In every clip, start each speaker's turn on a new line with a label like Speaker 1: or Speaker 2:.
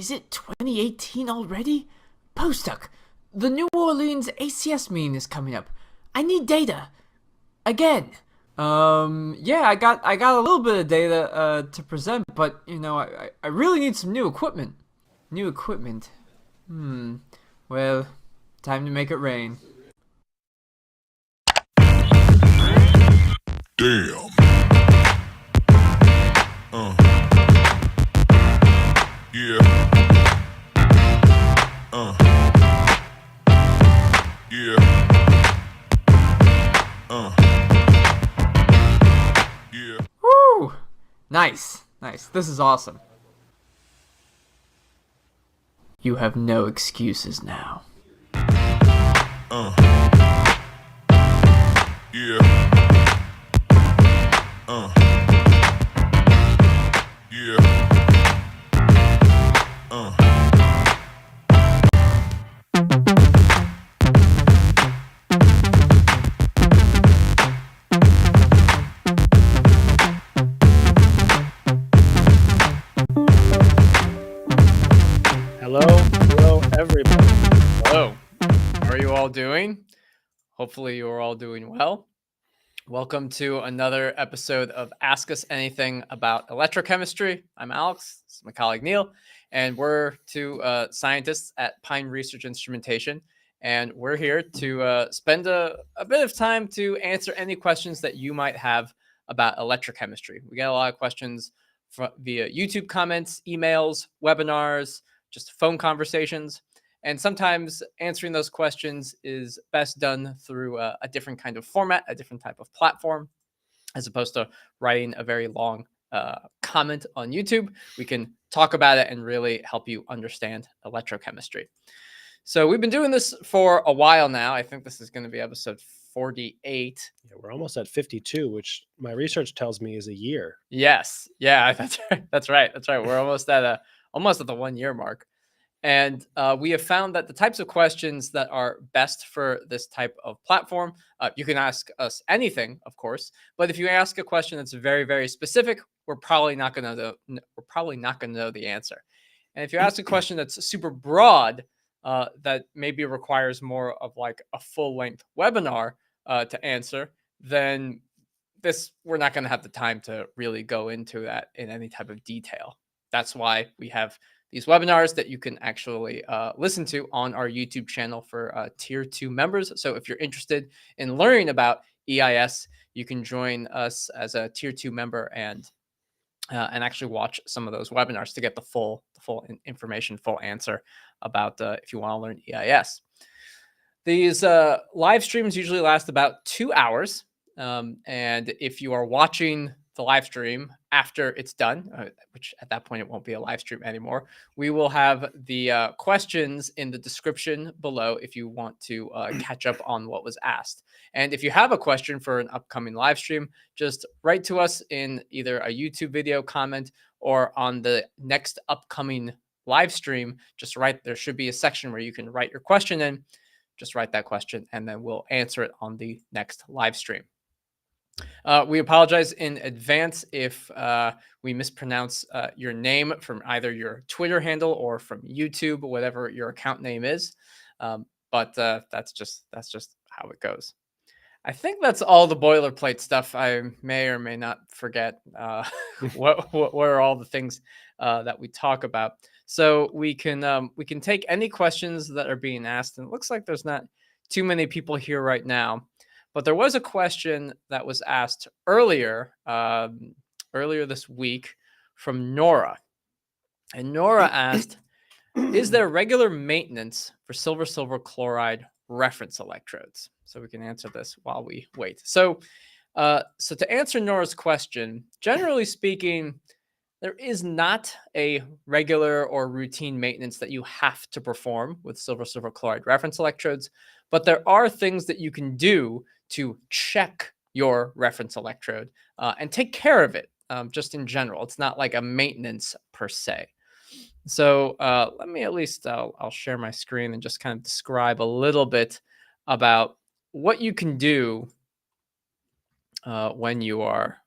Speaker 1: Is it 2018 already? Postdoc, the New Orleans ACS meeting is coming up. I need data. Again. Yeah, I got a little bit of data to present, but I really need some new equipment. New equipment. Well, time to make it rain.
Speaker 2: Damn. Yeah. Yeah. Yeah.
Speaker 1: Woo! Nice. This is awesome. You have no excuses now.
Speaker 2: Yeah. Yeah.
Speaker 3: Hello, everybody. Hello. How are you all doing? Hopefully you are all doing well. Welcome to another episode of Ask Us Anything About Electrochemistry. I'm Alex, this is my colleague Neil, and we're two scientists at Pine Research Instrumentation, and we're here to spend a bit of time to answer any questions that you might have about electrochemistry. We get a lot of questions via YouTube comments, emails, webinars, just phone conversations. And sometimes answering those questions is best done through a different kind of format, a different type of platform, as opposed to writing a very long comment on YouTube. We can talk about it and really help you understand electrochemistry. So we've been doing this for a while now. I think this is going to be episode 48.
Speaker 4: Yeah, we're almost at 52, which my research tells me is a year.
Speaker 3: Yes. Yeah, that's right. We're almost at the 1 year mark. And we have found that the types of questions that are best for this type of platform, you can ask us anything, of course. But if you ask a question that's very, very specific, we're probably not going to know the answer. And if you ask a question that's super broad, that maybe requires more of like a full-length webinar to answer, then we're not going to have the time to really go into that in any type of detail. That's why we have these webinars that you can actually listen to on our YouTube channel for Tier 2 members. So if you're interested in learning about EIS, you can join us as a Tier 2 member and actually watch some of those webinars to get the full information, full answer about if you want to learn EIS. These live streams usually last about 2 hours. And if you are watching the live stream after it's done, which at that point it won't be a live stream anymore, we will have the questions in the description below if you want to catch up on what was asked. And if you have a question for an upcoming live stream, just write to us in either a YouTube video comment or on the next upcoming live stream. There should be a section where you can write your question in. Just write that question and then we'll answer it on the next live stream. We apologize in advance if we mispronounce your name from either your Twitter handle or from YouTube, whatever your account name is. But that's just how it goes. I think that's all the boilerplate stuff. I may or may not forget what are all the things that we talk about. So we can take any questions that are being asked, and it looks like there's not too many people here right now. But there was a question that was asked earlier this week from Nora. And Nora asked, is there regular maintenance for silver chloride reference electrodes? So we can answer this while we wait. So to answer Nora's question, generally speaking, there is not a regular or routine maintenance that you have to perform with silver chloride reference electrodes, but there are things that you can do to check your reference electrode and take care of it just in general. It's not like a maintenance per se. So let me I'll share my screen and just kind of describe a little bit about what you can do when you're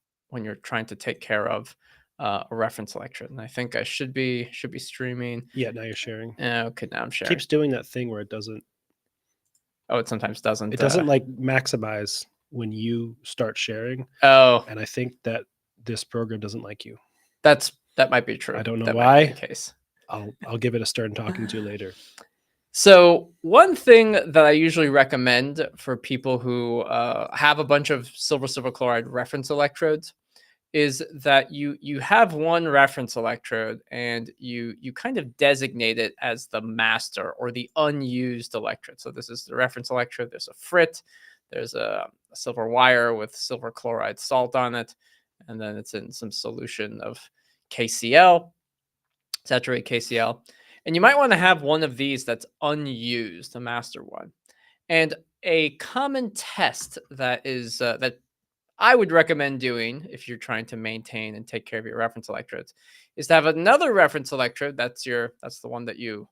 Speaker 3: trying to take care of a reference electrode. And I think I should be streaming.
Speaker 4: Yeah, now you're sharing.
Speaker 3: Okay, now I'm sharing.
Speaker 4: Keeps doing that thing where it doesn't.
Speaker 3: Oh, it sometimes doesn't.
Speaker 4: It doesn't like maximize when you start sharing,
Speaker 3: Oh,
Speaker 4: and I think that this program doesn't like you.
Speaker 3: that might be true.
Speaker 4: I don't know
Speaker 3: That
Speaker 4: why.
Speaker 3: might be the case.
Speaker 4: I'll give it a stern talking to later.
Speaker 3: So one thing that I usually recommend for people who have a bunch of silver chloride reference electrodes is that you have one reference electrode and you kind of designate it as the master or the unused electrode. So this is the reference electrode. There's a frit, there's a silver wire with silver chloride salt on it, and then it's in some solution of KCl, saturated KCl. And you might want to have one of these that's unused, the master one. And a common test that is that I would recommend doing if you're trying to maintain and take care of your reference electrodes is to have another reference electrode. That's the one that you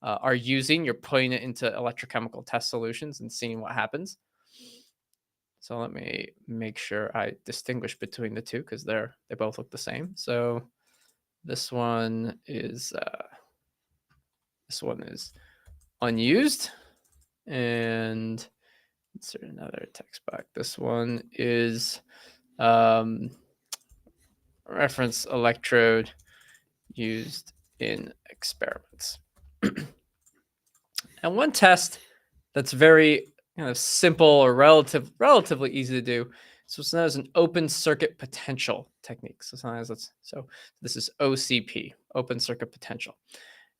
Speaker 3: are using. You're putting it into electrochemical test solutions and seeing what happens. So let me make sure I distinguish between the two because they both look the same. So this one is unused, and insert another text box. This one is reference electrode used in experiments. And one test that's very simple or relatively easy to do is what's known as an open circuit potential technique. So this is OCP, open circuit potential.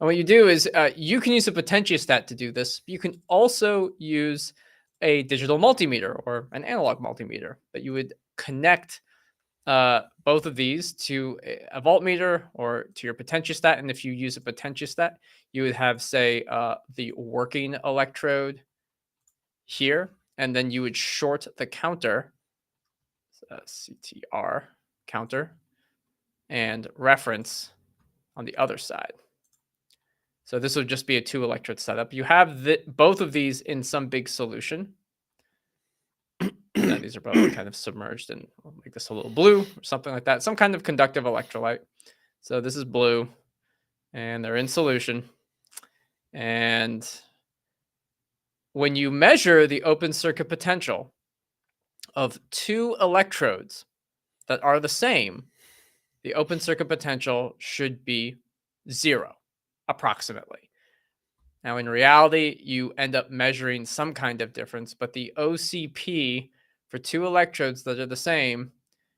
Speaker 3: And what you do is you can use a potentiostat to do this. You can also use a digital multimeter or an analog multimeter, but you would connect both of these to a voltmeter or to your potentiostat. And if you use a potentiostat, you would have, say, the working electrode here, and then you would short the counter, CTR counter, and reference on the other side. So this would just be a 2 electrode setup. You have both of these in some big solution. These are both kind of submerged in, we'll make this a little blue or something like that, some kind of conductive electrolyte. So this is blue, and they're in solution. And when you measure the open circuit potential of 2 electrodes that are the same, the open circuit potential should be 0, approximately. Now, in reality, you end up measuring some kind of difference, but the OCP for 2 electrodes that are the same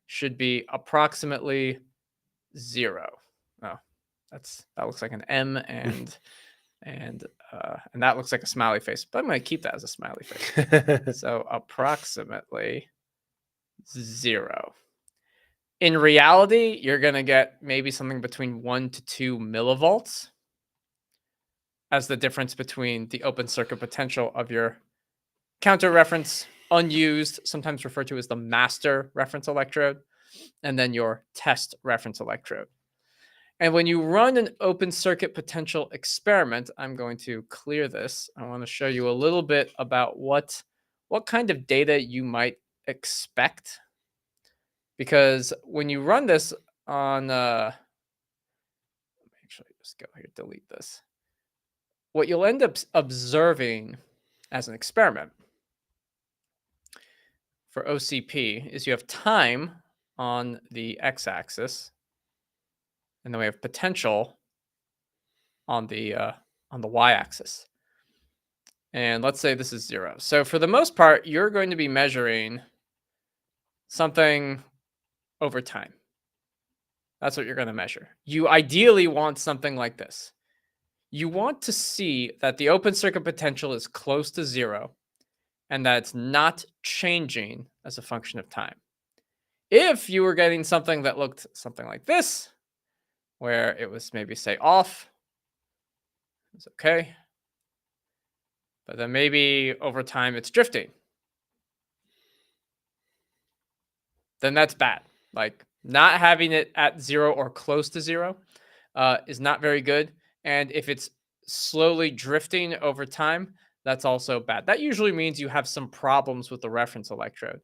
Speaker 3: should be approximately 0. Oh, that looks like an M, and that looks like a smiley face, but I'm going to keep that as a smiley face. So approximately 0. In reality, you're going to get maybe something between 1 to 2 millivolts as the difference between the open circuit potential of your counter reference, unused, sometimes referred to as the master reference electrode, and then your test reference electrode. And when you run an open circuit potential experiment, I'm going to clear this. I want to show you a little bit about what kind of data you might expect. Because when you run this on, actually just go here, delete this. What you'll end up observing as an experiment for OCP is you have time on the x-axis, and then we have potential on the y-axis. And let's say this is 0. So for the most part, you're going to be measuring something over time. That's what you're going to measure. You ideally want something like this. You want to see that the open circuit potential is close to 0 and that it's not changing as a function of time. If you were getting something that looked something like this, where it was maybe, say, off, it's okay, but then maybe over time it's drifting, then that's bad. Like, not having it at 0 or close to 0 is not very good. And if it's slowly drifting over time, that's also bad. That usually means you have some problems with the reference electrode.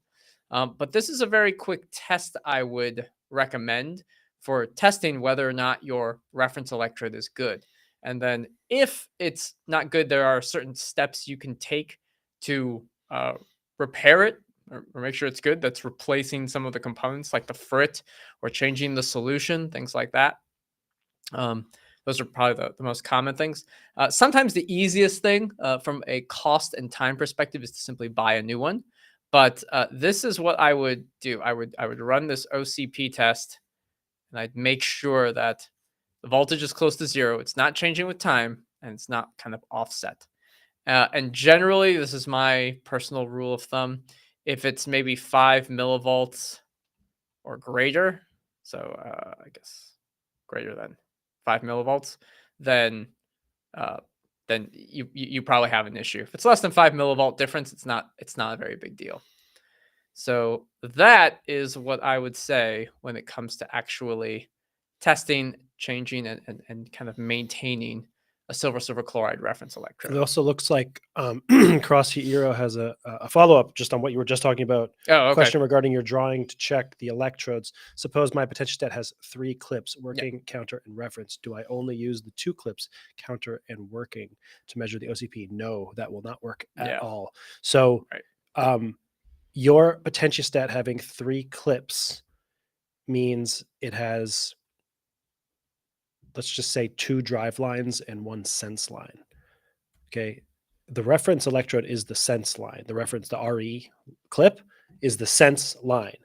Speaker 3: But this is a very quick test I would recommend for testing whether or not your reference electrode is good. And then if it's not good, there are certain steps you can take to repair it or make sure it's good. That's replacing some of the components like the frit or changing the solution, things like that. Those are probably the most common things. Sometimes the easiest thing from a cost and time perspective is to simply buy a new one. But this is what I would do. I would run this OCP test, and I'd make sure that the voltage is close to 0. It's not changing with time, and it's not kind of offset. And generally, this is my personal rule of thumb. If it's maybe 5 millivolts or greater, so I guess greater than 5 millivolts, then you probably have an issue. If it's less than 5 millivolt difference, it's not a very big deal. So that is what I would say when it comes to actually testing, changing, and kind of maintaining a silver chloride reference electrode.
Speaker 4: It also looks like CrossFit Euro has a follow-up just on what you were just talking about.
Speaker 3: Oh, okay.
Speaker 4: Question regarding your drawing to check the electrodes. Suppose my potentiostat has 3 clips, working, counter, and reference. Do I only use the 2 clips, counter, and working to measure the OCP? No, that will not work at all. So your potentiostat having 3 clips means it has, let's just say, 2 drive lines and 1 sense line. Okay. The reference electrode is the sense line. The reference, the RE clip, is the sense line.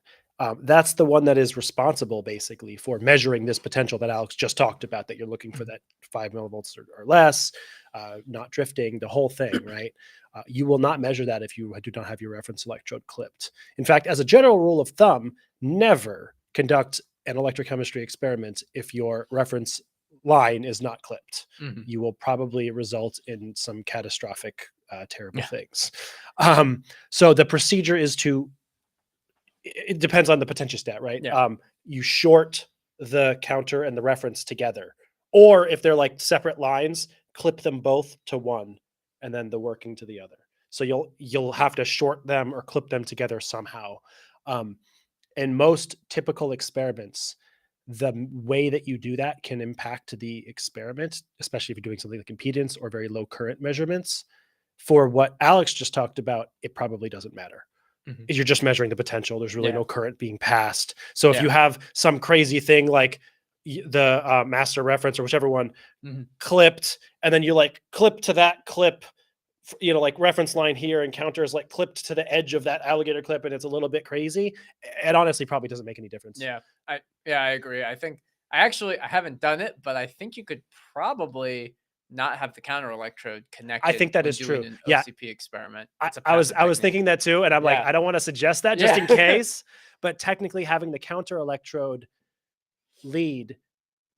Speaker 4: That's the one that is responsible basically for measuring this potential that Alex just talked about, that you're looking for that 5 millivolts or less, not drifting, the whole thing, right? You will not measure that if you do not have your reference electrode clipped. In fact, as a general rule of thumb, never conduct an electrochemistry experiment if your reference line is not clipped. You will probably result in some catastrophic, terrible things. So the procedure is it depends on the potentiostat, right? You short the counter and the reference together, or if they're like separate lines, clip them both to one and then the working to the other. So you'll have to short them or clip them together somehow. In most typical experiments, the way that you do that can impact the experiment, especially if you're doing something like impedance or very low current measurements. For what Alex just talked about, it probably doesn't matter. You're just measuring the potential. There's really no current being passed. So if you have some crazy thing like the master reference or whichever one clipped, and then you like clip to that clip, like reference line here, and counter is like clipped to the edge of that alligator clip, and it's a little bit crazy, it honestly probably doesn't make any difference.
Speaker 3: I agree. I think I haven't done it, but I think you could probably not have the counter electrode connected.
Speaker 4: I think that is true.
Speaker 3: An OCP experiment.
Speaker 4: I was thinking that too, and I'm like, I don't want to suggest that just in case, but technically having the counter electrode lead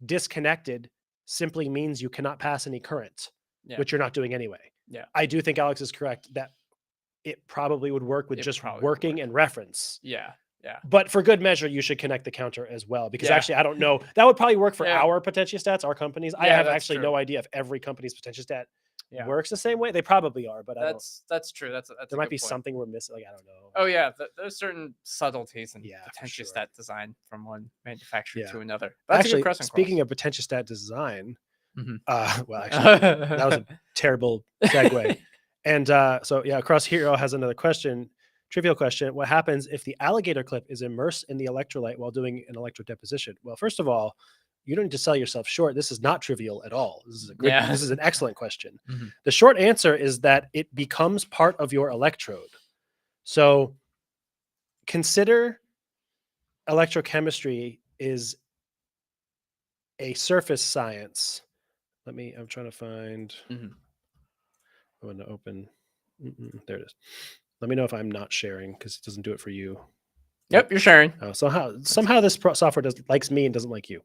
Speaker 4: disconnected simply means you cannot pass any current, which you're not doing anyway. I do think Alex is correct that it probably would work with just working and reference. But for good measure, you should connect the counter as well, because actually, I don't know. That would probably work for our potentiostats, our companies. I have actually no idea if every company's potentiostat works the same way. They probably are, but
Speaker 3: that's true.
Speaker 4: There might be something we're missing. Like, I don't know.
Speaker 3: Oh yeah, there's certain subtleties in potentiostat design from one manufacturer to another. That's
Speaker 4: actually, speaking of potentiostat design, well, actually, that was a terrible segue. And Cross Hero has another question. Trivial question. What happens if the alligator clip is immersed in the electrolyte while doing an electrodeposition? Well, first of all, you don't need to sell yourself short. This is not trivial at all. This is this is an excellent question. The short answer is that it becomes part of your electrode. So consider electrochemistry is a surface science. I'm trying to find, I'm going to open, there it is. Let me know if I'm not sharing, because it doesn't do it for you.
Speaker 3: Yep, you're sharing.
Speaker 4: Somehow this software likes me and doesn't like you.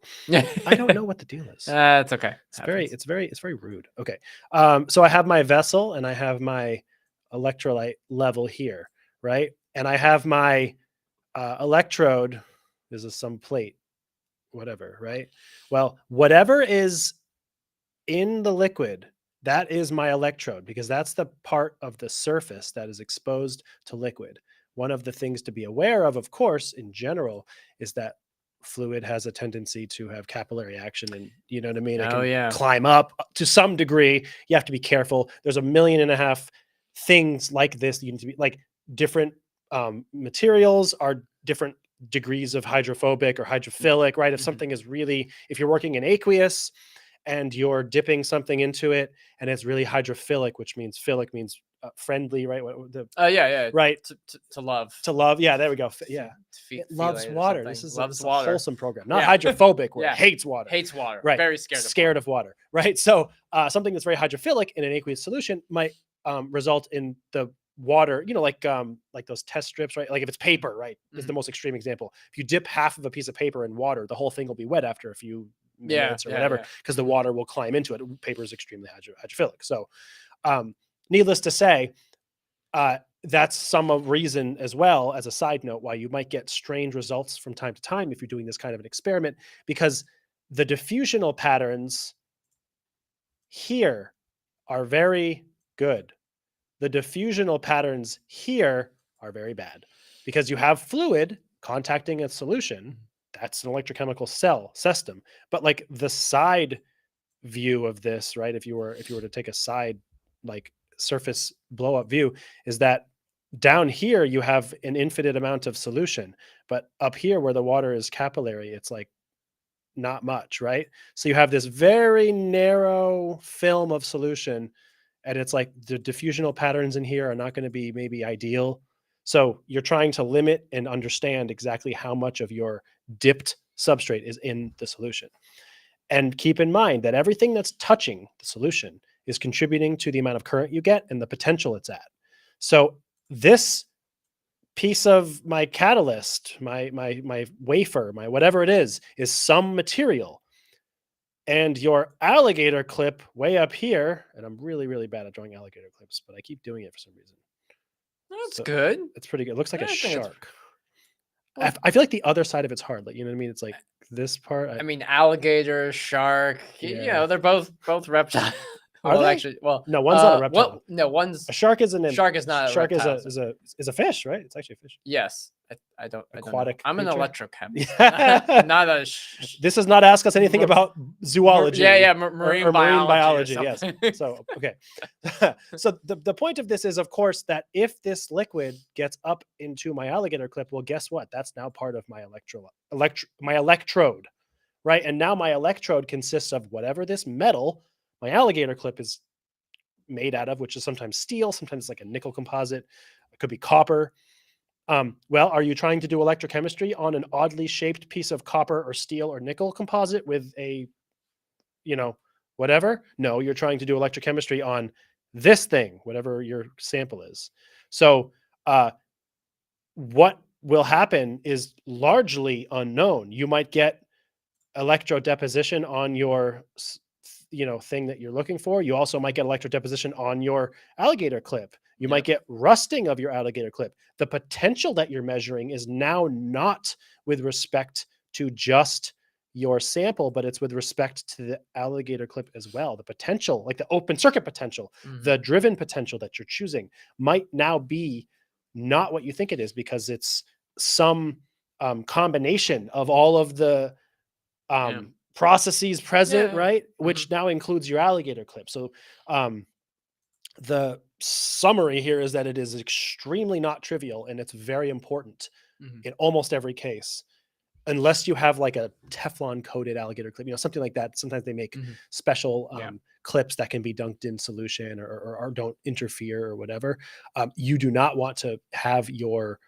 Speaker 4: I don't know what the deal is.
Speaker 3: It's okay.
Speaker 4: It's very rude. Okay. So I have my vessel and I have my electrolyte level here, right? And I have my electrode. This is some plate, whatever, right? Well, whatever is in the liquid, that is my electrode, because that's the part of the surface that is exposed to liquid. One of the things to be aware of course, in general, is that fluid has a tendency to have capillary action, and you know what I mean? It
Speaker 3: Oh,
Speaker 4: can
Speaker 3: yeah.
Speaker 4: climb up to some degree. You have to be careful. There's 1.5 million things like this that you need to be like. Different materials are different degrees of hydrophobic or hydrophilic, right? If
Speaker 3: Mhm.
Speaker 4: something is really, if you're working in aqueous and you're dipping something into it and it's really hydrophilic, which means philic means friendly, right?
Speaker 3: Yeah.
Speaker 4: Right.
Speaker 3: To love.
Speaker 4: To love. Yeah, there we go. Yeah. It loves
Speaker 3: Phelate or
Speaker 4: water.
Speaker 3: something.
Speaker 4: This is
Speaker 3: Loves
Speaker 4: it's
Speaker 3: water.
Speaker 4: a wholesome program, not
Speaker 3: Yeah.
Speaker 4: hydrophobic, where
Speaker 3: Yeah.
Speaker 4: it hates water.
Speaker 3: Hates water.
Speaker 4: Right.
Speaker 3: Very scared
Speaker 4: of water. Right. So something that's very hydrophilic in an aqueous solution might result in the water, like those test strips, right? Like if it's paper, right, is the most extreme example. If you dip half of a piece of paper in water, the whole thing will be wet after a few minutes or whatever, because the water will climb into it. Paper is extremely hydrophilic. So needless to say, that's some reason as well, as a side note, why you might get strange results from time to time if you're doing this kind of an experiment, because the diffusional patterns here are very good. The diffusional patterns here are very bad, because you have fluid contacting a solution. That's an electrochemical cell system. But like the side view of this, right? If you were to take a side like surface blow up view, is that down here you have an infinite amount of solution, but up here where the water is capillary, it's like not much, right? So you have this very narrow film of solution, and it's like the diffusional patterns in here are not going to be maybe ideal. So you're trying to limit and understand exactly how much of your dipped substrate is in the solution. And keep in mind that everything that's touching the solution is contributing to the amount of current you get and the potential it's at. So this piece of my catalyst, my wafer, my whatever it is some material. And your alligator clip way up here, and I'm really, really bad at drawing alligator clips, but I keep doing it for some reason.
Speaker 3: That's
Speaker 4: So
Speaker 3: good.
Speaker 4: it's pretty good. It looks like
Speaker 3: Yeah,
Speaker 4: a
Speaker 3: I think it's-
Speaker 4: shark. I feel like the other side of it's hard. Like, you know what I mean? It's like this part.
Speaker 3: I mean, alligator, shark.
Speaker 4: Yeah.
Speaker 3: They're both reptiles.
Speaker 4: Are they?
Speaker 3: Actually, well,
Speaker 4: No, one's not a reptile.
Speaker 3: No, one's
Speaker 4: A shark is
Speaker 3: shark is not a
Speaker 4: shark
Speaker 3: reptile.
Speaker 4: is a fish, right? It's actually a fish.
Speaker 3: Yes. I don't know.
Speaker 4: Aquatic
Speaker 3: I'm an
Speaker 4: creature?
Speaker 3: electrochemist. Not a.
Speaker 4: This does not ask us anything about zoology.
Speaker 3: Marine
Speaker 4: or
Speaker 3: biology. Or
Speaker 4: yes.
Speaker 3: something.
Speaker 4: So okay. So the point of this is, of course, that if this liquid gets up into my alligator clip, well, guess what? That's now part of my my electrode, right? And now my electrode consists of whatever this metal my alligator clip is made out of, which is sometimes steel, sometimes like a nickel composite. It could be copper. Well, are you trying to do electrochemistry on an oddly shaped piece of copper or steel or nickel composite with a, whatever? No, you're trying to do electrochemistry on this thing, whatever your sample is. So what will happen is largely unknown. You might get electrodeposition on your thing that you're looking for. You also might get electrodeposition on your alligator clip. You might get rusting of your alligator clip. The potential that you're measuring is now not with respect to just your sample, but it's with respect to the alligator clip as well. The potential, like the open circuit potential, the driven potential that you're choosing, might now be not what you think it is, because it's some combination of all of the processes present, right? Which now includes your alligator clip. So the summary here is that it is extremely not trivial, and it's very important in almost every case, unless you have like a Teflon coated alligator clip, something like that. Sometimes they make special clips that can be dunked in solution or don't interfere or whatever. You do not want to have your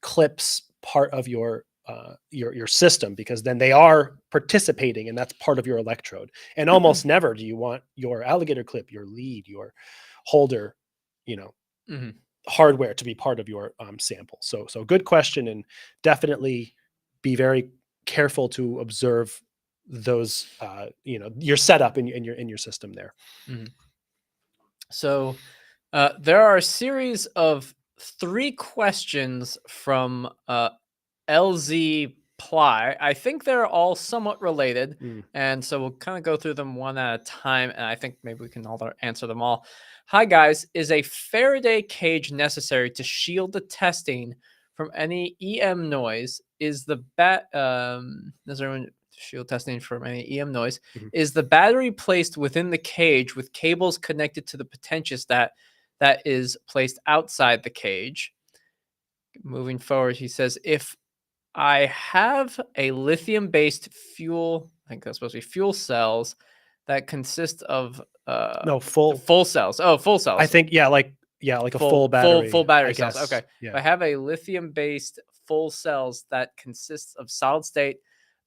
Speaker 4: clips part of your system, because then they are participating, and that's part of your electrode. And almost never do you want your alligator clip, your lead, your holder, hardware to be part of your sample. So good question, and definitely be very careful to observe those your setup in your system there.
Speaker 3: So there are a series of 3 questions from LZ Ply. I think they're all somewhat related, and so we'll kind of go through them one at a time, and I think maybe we can all answer them all. Hi guys, is a Faraday cage necessary to shield the testing from any EM noise is the does everyone shield testing from any EM noise?
Speaker 4: Mhm.
Speaker 3: Is the battery placed within the cage with cables connected to the potentiostat that is placed outside the cage? Moving forward, he says, if I have a lithium-based fuel, I think that's supposed to be fuel cells that consist of
Speaker 4: No,
Speaker 3: the
Speaker 4: full.
Speaker 3: full cells. Oh, full cells.
Speaker 4: I think like a full battery.
Speaker 3: Full battery
Speaker 4: I
Speaker 3: cells.
Speaker 4: guess.
Speaker 3: Okay.
Speaker 4: Yeah.
Speaker 3: If I have a lithium-based full cells that consists of solid-state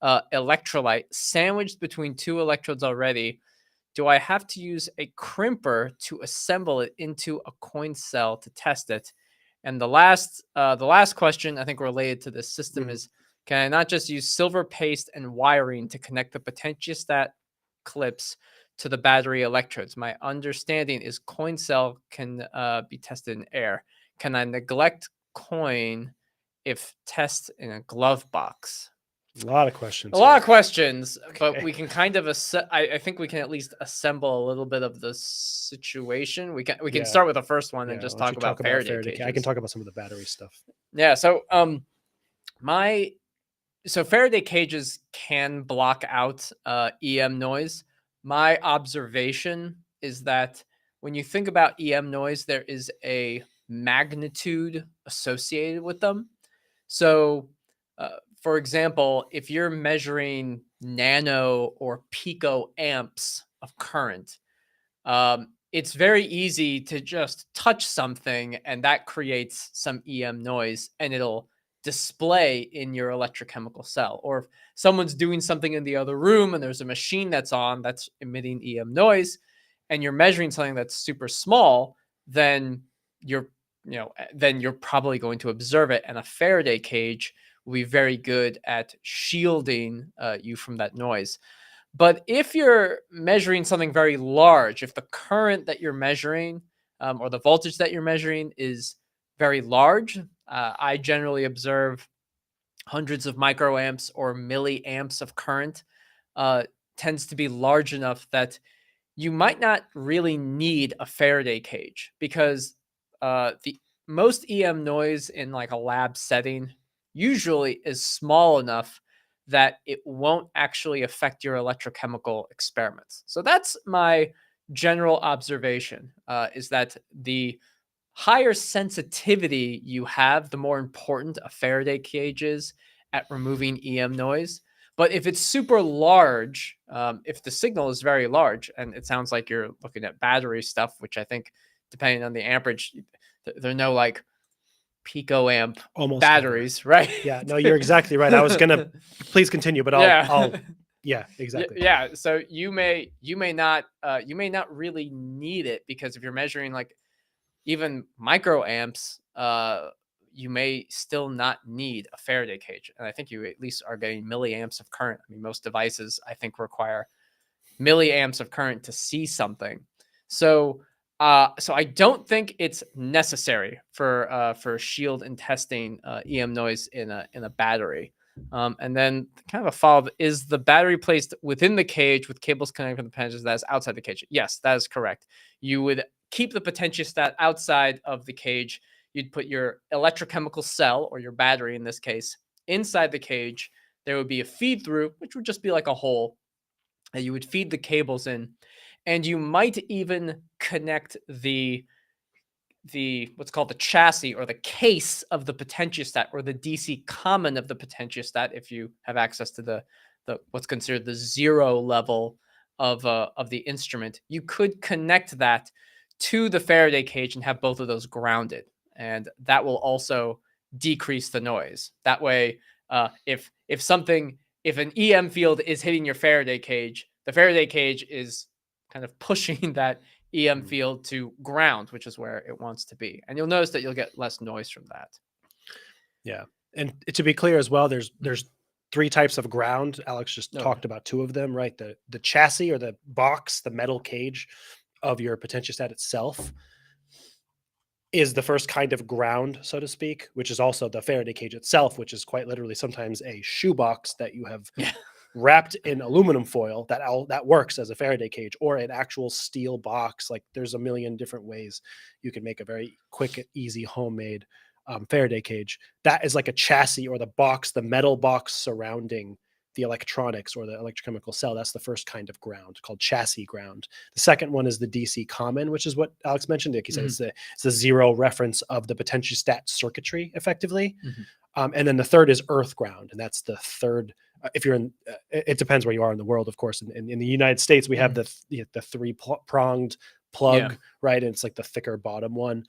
Speaker 3: electrolyte sandwiched between two electrodes already, do I have to use a crimper to assemble it into a coin cell to test it? And the last question, I think related to this system,
Speaker 4: Mhm.
Speaker 3: is: can I not just use silver paste and wiring to connect the potentiostat clips to the battery electrodes? My understanding is coin cell can be tested in air. Can I neglect coin if test in a glove box?
Speaker 4: A lot of questions.
Speaker 3: A lot
Speaker 4: here.
Speaker 3: of questions, but
Speaker 4: Okay.
Speaker 3: we can kind of I think we can at least assemble a little bit of the situation. We can
Speaker 4: Yeah.
Speaker 3: start with the first one and
Speaker 4: Yeah,
Speaker 3: just
Speaker 4: why don't
Speaker 3: talk
Speaker 4: you
Speaker 3: about Faraday
Speaker 4: I can
Speaker 3: cages.
Speaker 4: talk about some of the battery stuff.
Speaker 3: Yeah, so Faraday cages can block out EM noise. My observation is that when you think about EM noise, there is a magnitude associated with them. So, for example, if you're measuring nano or pico amps of current, it's very easy to just touch something and that creates some EM noise and it'll display in your electrochemical cell. Or if someone's doing something in the other room and there's a machine that's on that's emitting EM noise and you're measuring something that's super small, then you're probably going to observe it. And a Faraday cage will be very good at shielding you from that noise. But if you're measuring something very large, if the current that you're measuring or the voltage that you're measuring is very large, I generally observe hundreds of microamps or milliamps of current tends to be large enough that you might not really need a Faraday cage because the most EM noise in like a lab setting usually is small enough that it won't actually affect your electrochemical experiments. So that's my general observation, is that the higher sensitivity you have, the more important a Faraday cage is at removing EM noise. But if it's super large, if the signal is very large, and it sounds like you're looking at battery stuff, which I think, depending on the amperage, there are no like picoamp
Speaker 4: Almost never.
Speaker 3: batteries, right?
Speaker 4: Yeah, no, you're exactly right. I was gonna please continue, but I'll yeah, exactly.
Speaker 3: Yeah. So you may not really need it because if you're measuring like even microamps, you may still not need a Faraday cage. And I think you at least are getting milliamps of current. I mean, most devices I think require milliamps of current to see something. So I don't think it's necessary for shield and testing EM noise in a battery. And then kind of a follow-up, is the battery placed within the cage with cables connected to the potentiostat that is outside the cage? Yes, that is correct. You would keep the potentiostat outside of the cage. You'd put your electrochemical cell, or your battery in this case, inside the cage. There would be a feed through, which would just be like a hole that you would feed the cables in. And you might even connect the what's called the chassis or the case of the potentiostat, or the DC common of the potentiostat, if you have access to the what's considered the zero level of the instrument. You could connect that to the Faraday cage and have both of those grounded, and that will also decrease the noise. That way, if an EM field is hitting your Faraday cage, the Faraday cage is kind of pushing that EM field to ground, which is where it wants to be. And you'll notice that you'll get less noise from that.
Speaker 4: Yeah. And to be clear as well, there's three types of ground. Alex just talked about two of them, right? The chassis, or the box, the metal cage of your potentiostat itself, is the first kind of ground, so to speak, which is also the Faraday cage itself, which is quite literally sometimes a shoebox that you have wrapped in aluminum foil that works as a Faraday cage, or an actual steel box. Like, there's a million different ways you can make a very quick, easy homemade Faraday cage, that is like a chassis or the box, the metal box surrounding the electronics or the electrochemical cell. That's the first kind of ground called chassis ground. The second one is the DC common, which is what Alex mentioned. Like he said, it's the zero reference of the potentiostat circuitry effectively. And then the third is earth ground. And that's the third. If you're in, it depends where you are in the world, of course. In the United States, we have the three-pronged plug, right? And it's like the thicker bottom one.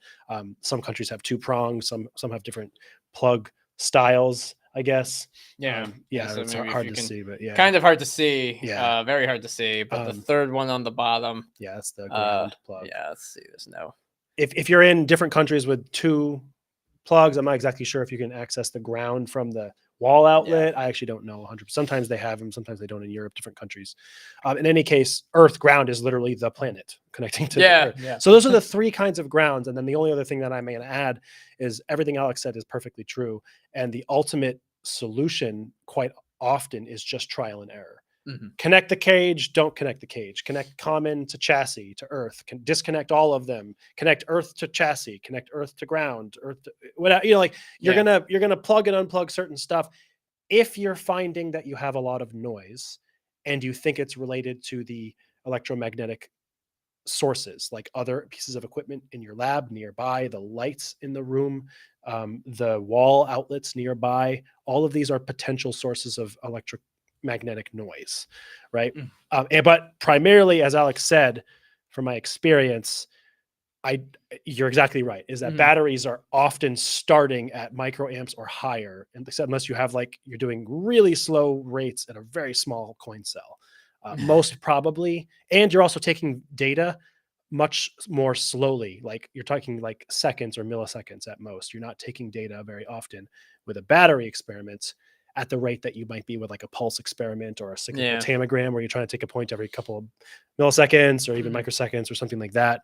Speaker 4: Some countries have two prongs. Some have different plug styles, I guess.
Speaker 3: Yeah.
Speaker 4: Yeah,
Speaker 3: So
Speaker 4: it's
Speaker 3: maybe if
Speaker 4: hard
Speaker 3: you
Speaker 4: to
Speaker 3: can-
Speaker 4: see, but yeah.
Speaker 3: Kind of hard to see.
Speaker 4: Yeah.
Speaker 3: Very hard to see. But the third one on the bottom.
Speaker 4: Yeah, that's the ground plug.
Speaker 3: Yeah, let's see this now.
Speaker 4: If you're in different countries with two plugs, I'm not exactly sure if you can access the ground from the wall outlet. I actually don't know 100%. Sometimes they have them, sometimes they don't in Europe, different countries. In any case, earth ground is literally the planet connecting to the earth.
Speaker 3: Yeah.
Speaker 4: So those are the three kinds of grounds. And then the only other thing that I'm going to add is everything Alex said is perfectly true. And the ultimate solution quite often is just trial and error. Connect the cage, don't connect the cage. Connect common to chassis, to earth. Can disconnect all of them. Connect earth to chassis. Connect earth to ground. Earth to whatever. Like you're gonna plug and unplug certain stuff. If you're finding that you have a lot of noise, and you think it's related to the electromagnetic sources, like other pieces of equipment in your lab nearby, the lights in the room, the wall outlets nearby, all of these are potential sources of electromagnetic noise, right? But primarily, as Alex said, from my experience, you're exactly right, is that batteries are often starting at microamps or higher, and unless you have you're doing really slow rates at a very small coin cell. Most probably, and you're also taking data much more slowly, like you're talking like seconds or milliseconds at most. You're not taking data very often with a battery experiment at the rate that you might be with like a pulse experiment or a cyclical tamagram, where you're trying to take a point every couple of milliseconds or even microseconds or something like that.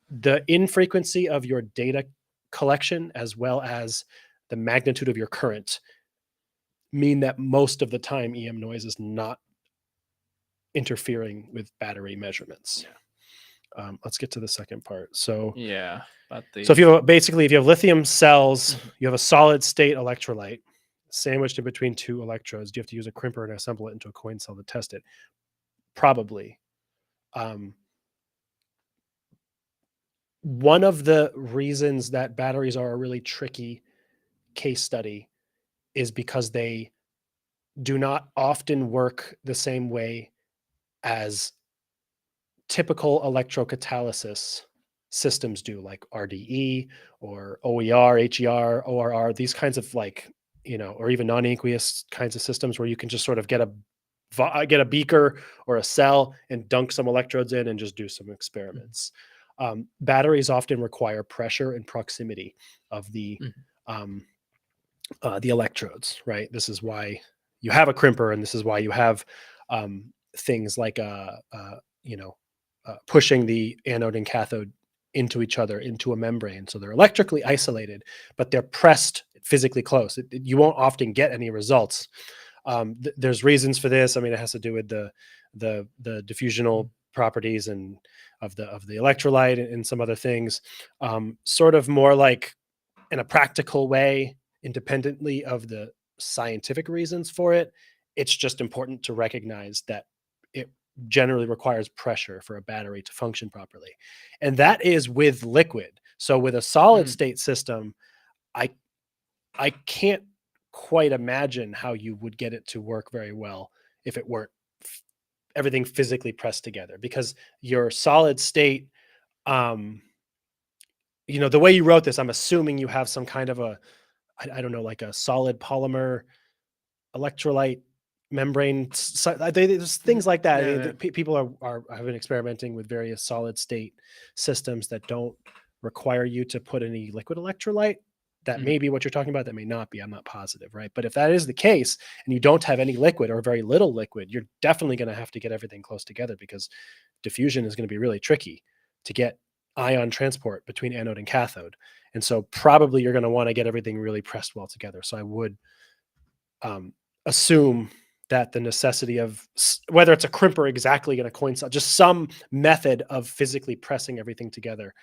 Speaker 4: The infrequency of your data collection as well as the magnitude of your current mean that most of the time EM noise is not interfering with battery measurements. Let's get to the second part. So if you have lithium cells, you have a solid state electrolyte sandwiched in between two electrodes. Do you have to use a crimper and assemble it into a coin cell to test it? Probably. One of the reasons that batteries are a really tricky case study is because they do not often work the same way as typical electrocatalysis systems do, like RDE or OER, HER, ORR, these kinds of or even non-aqueous kinds of systems where you can just sort of get a beaker or a cell and dunk some electrodes in and just do some experiments. Batteries often require pressure and proximity of the electrodes, right? This is why you have a crimper, and this is why you have things like pushing the anode and cathode into each other, into a membrane. So they're electrically isolated, but they're pressed physically close. You won't often get any results. There's reasons for this. I mean, it has to do with the diffusional properties and of the electrolyte and some other things. Sort of more like in a practical way, independently of the scientific reasons for it. It's just important to recognize that it generally requires pressure for a battery to function properly. And that is with liquid. So with a solid state system, I can't quite imagine how you would get it to work very well if it weren't everything physically pressed together, because your solid state, the way you wrote this, I'm assuming you have some kind of I don't know, like a solid polymer electrolyte membrane. There's things like that. People have been experimenting with various solid state systems that don't require you to put any liquid electrolyte. That may be what you're talking about. That may not be. I'm not positive, right? But if that is the case and you don't have any liquid or very little liquid, you're definitely going to have to get everything close together, because diffusion is going to be really tricky to get ion transport between anode and cathode. And so probably you're going to want to get everything really pressed well together. So I would assume that the necessity of whether it's a crimper exactly in a coin cell, just some method of physically pressing everything together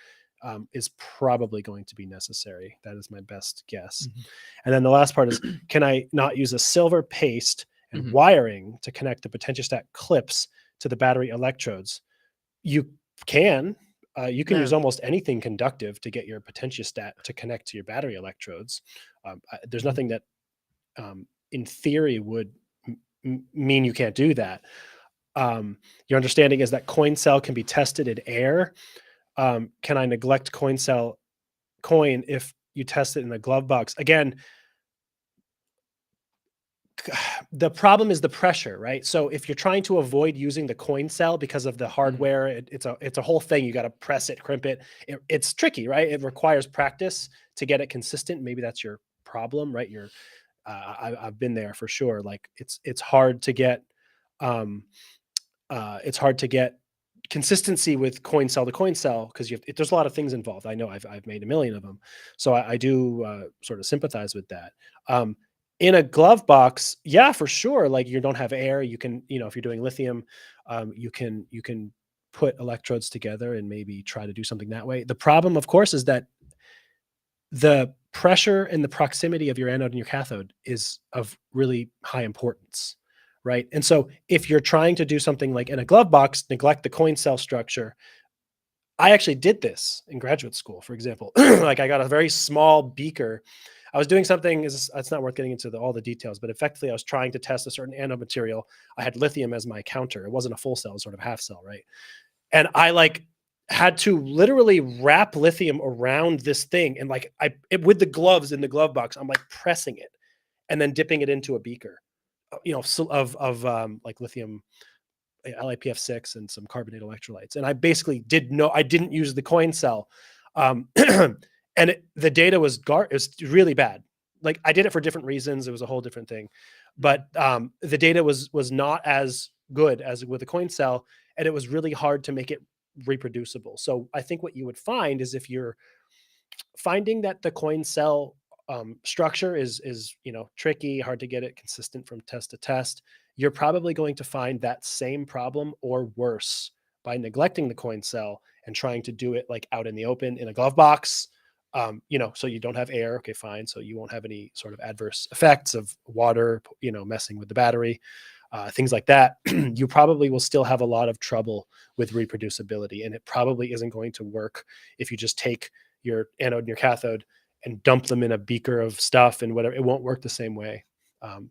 Speaker 4: is probably going to be necessary. That is my best guess. And then the last part is, can I not use a silver paste and wiring to connect the potentiostat clips to the battery electrodes? You can. You can use almost anything conductive to get your potentiostat to connect to your battery electrodes. There's nothing that, in theory, would mean you can't do that. Your understanding is that coin cell can be tested in air. Can I neglect coin if you test it in a glove box? Again, the problem is the pressure, right? So if you're trying to avoid using the coin cell because of the hardware, it's a whole thing. You got to press it, crimp it. It's tricky, right? It requires practice to get it consistent. Maybe that's your problem, right? I've been there for sure. Like it's hard to get consistency with coin cell to coin cell because there's a lot of things involved. I know I've made a million of them, so I do sort of sympathize with that. In a glove box, yeah, for sure. Like you don't have air. You can, if you're doing lithium, you can put electrodes together and maybe try to do something that way. The problem, of course, is that the pressure and the proximity of your anode and your cathode is of really high importance, right? And so if you're trying to do something like in a glove box, neglect the coin cell structure. I actually did this in graduate school, for example. Like I got a very small beaker. I was doing something, it's not worth getting into all the details, but effectively I was trying to test a certain anode material. I had lithium as my counter. It wasn't a full cell, it was sort of half cell, right? And I had to literally wrap lithium around this thing. And with the gloves in the glove box, I'm like pressing it and then dipping it into a beaker, of lithium, LiPF6 and some carbonate electrolytes. And I basically I didn't use the coin cell. And the data was really bad. Like I did it for different reasons. It was a whole different thing, but the data was not as good as with a coin cell, and it was really hard to make it reproducible. So I think what you would find is if you're finding that the coin cell structure is tricky, hard to get it consistent from test to test, you're probably going to find that same problem or worse by neglecting the coin cell and trying to do it like out in the open in a glove box. So you don't have air. Okay, fine. So you won't have any sort of adverse effects of water, messing with the battery, things like that. You probably will still have a lot of trouble with reproducibility, and it probably isn't going to work if you just take your anode and your cathode and dump them in a beaker of stuff and whatever. It won't work the same way.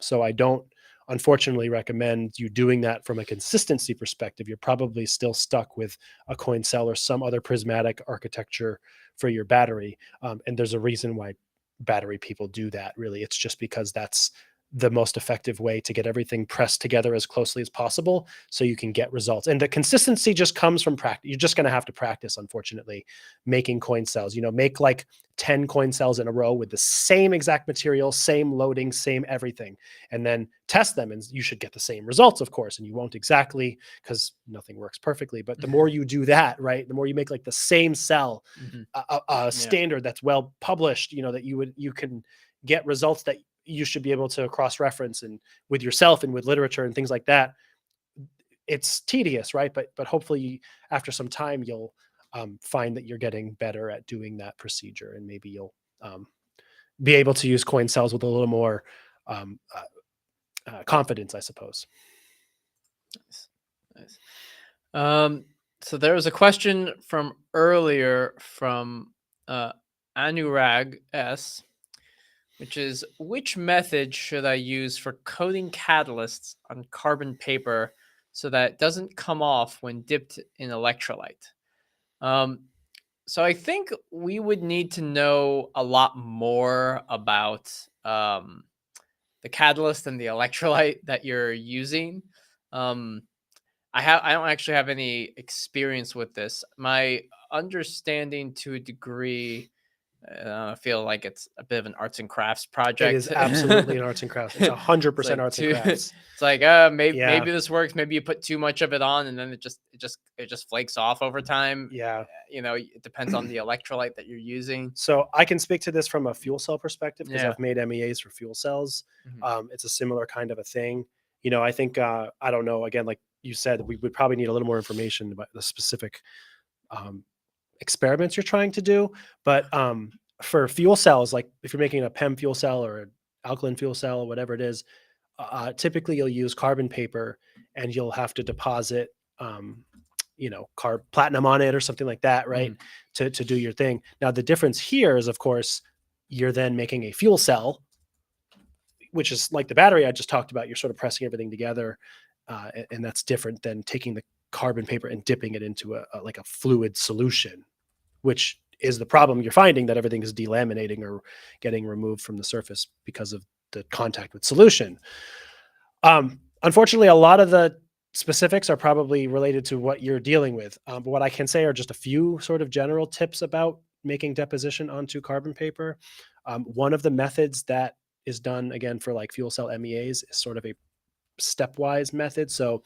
Speaker 4: So I don't, unfortunately, recommend you doing that from a consistency perspective. You're probably still stuck with a coin cell or some other prismatic architecture for your battery. And there's a reason why battery people do that, really. It's just because that's the most effective way to get everything pressed together as closely as possible so you can get results. And the consistency just comes from practice. You're just going to have to practice, unfortunately, making coin cells. Make like 10 coin cells in a row with the same exact material, same loading, same everything, and then test them, and you should get the same results, of course. And you won't exactly, because nothing works perfectly, but the more you do that, right, the more you make like the same cell, standard that's well published, that you can get results that you should be able to cross-reference and with yourself and with literature and things like that. It's tedious, right? But hopefully after some time, you'll find that you're getting better at doing that procedure, and maybe you'll be able to use coin cells with a little more confidence, I suppose.
Speaker 3: Nice. So there was a question from earlier from Anurag S, which is, which method should I use for coating catalysts on carbon paper so that it doesn't come off when dipped in electrolyte? So I think we would need to know a lot more about the catalyst and the electrolyte that you're using. I don't actually have any experience with this. My understanding, to a degree, I feel like it's a bit of an arts and crafts project.
Speaker 4: It is absolutely an arts and crafts. It's 100% arts and crafts.
Speaker 3: It's like maybe this works. Maybe you put too much of it on, and then it just flakes off over time.
Speaker 4: Yeah,
Speaker 3: it depends on the electrolyte that you're using.
Speaker 4: So I can speak to this from a fuel cell perspective because I've made MEAs for fuel cells. It's a similar kind of a thing. I think I don't know. Again, like you said, we would probably need a little more information about the specific experiments you're trying to do. But for fuel cells, like if you're making a PEM fuel cell or an alkaline fuel cell or whatever it is, typically you'll use carbon paper, and you'll have to deposit, platinum on it or something like that, right? To do your thing. Now, the difference here is, of course, you're then making a fuel cell, which is like the battery I just talked about. You're sort of pressing everything together, and that's different than taking the carbon paper and dipping it into a fluid solution, which is the problem you're finding, that everything is delaminating or getting removed from the surface because of the contact with solution. Unfortunately, a lot of the specifics are probably related to what you're dealing with. But what I can say are just a few sort of general tips about making deposition onto carbon paper. One of the methods that is done, again, for like fuel cell MEAs is sort of a stepwise method. So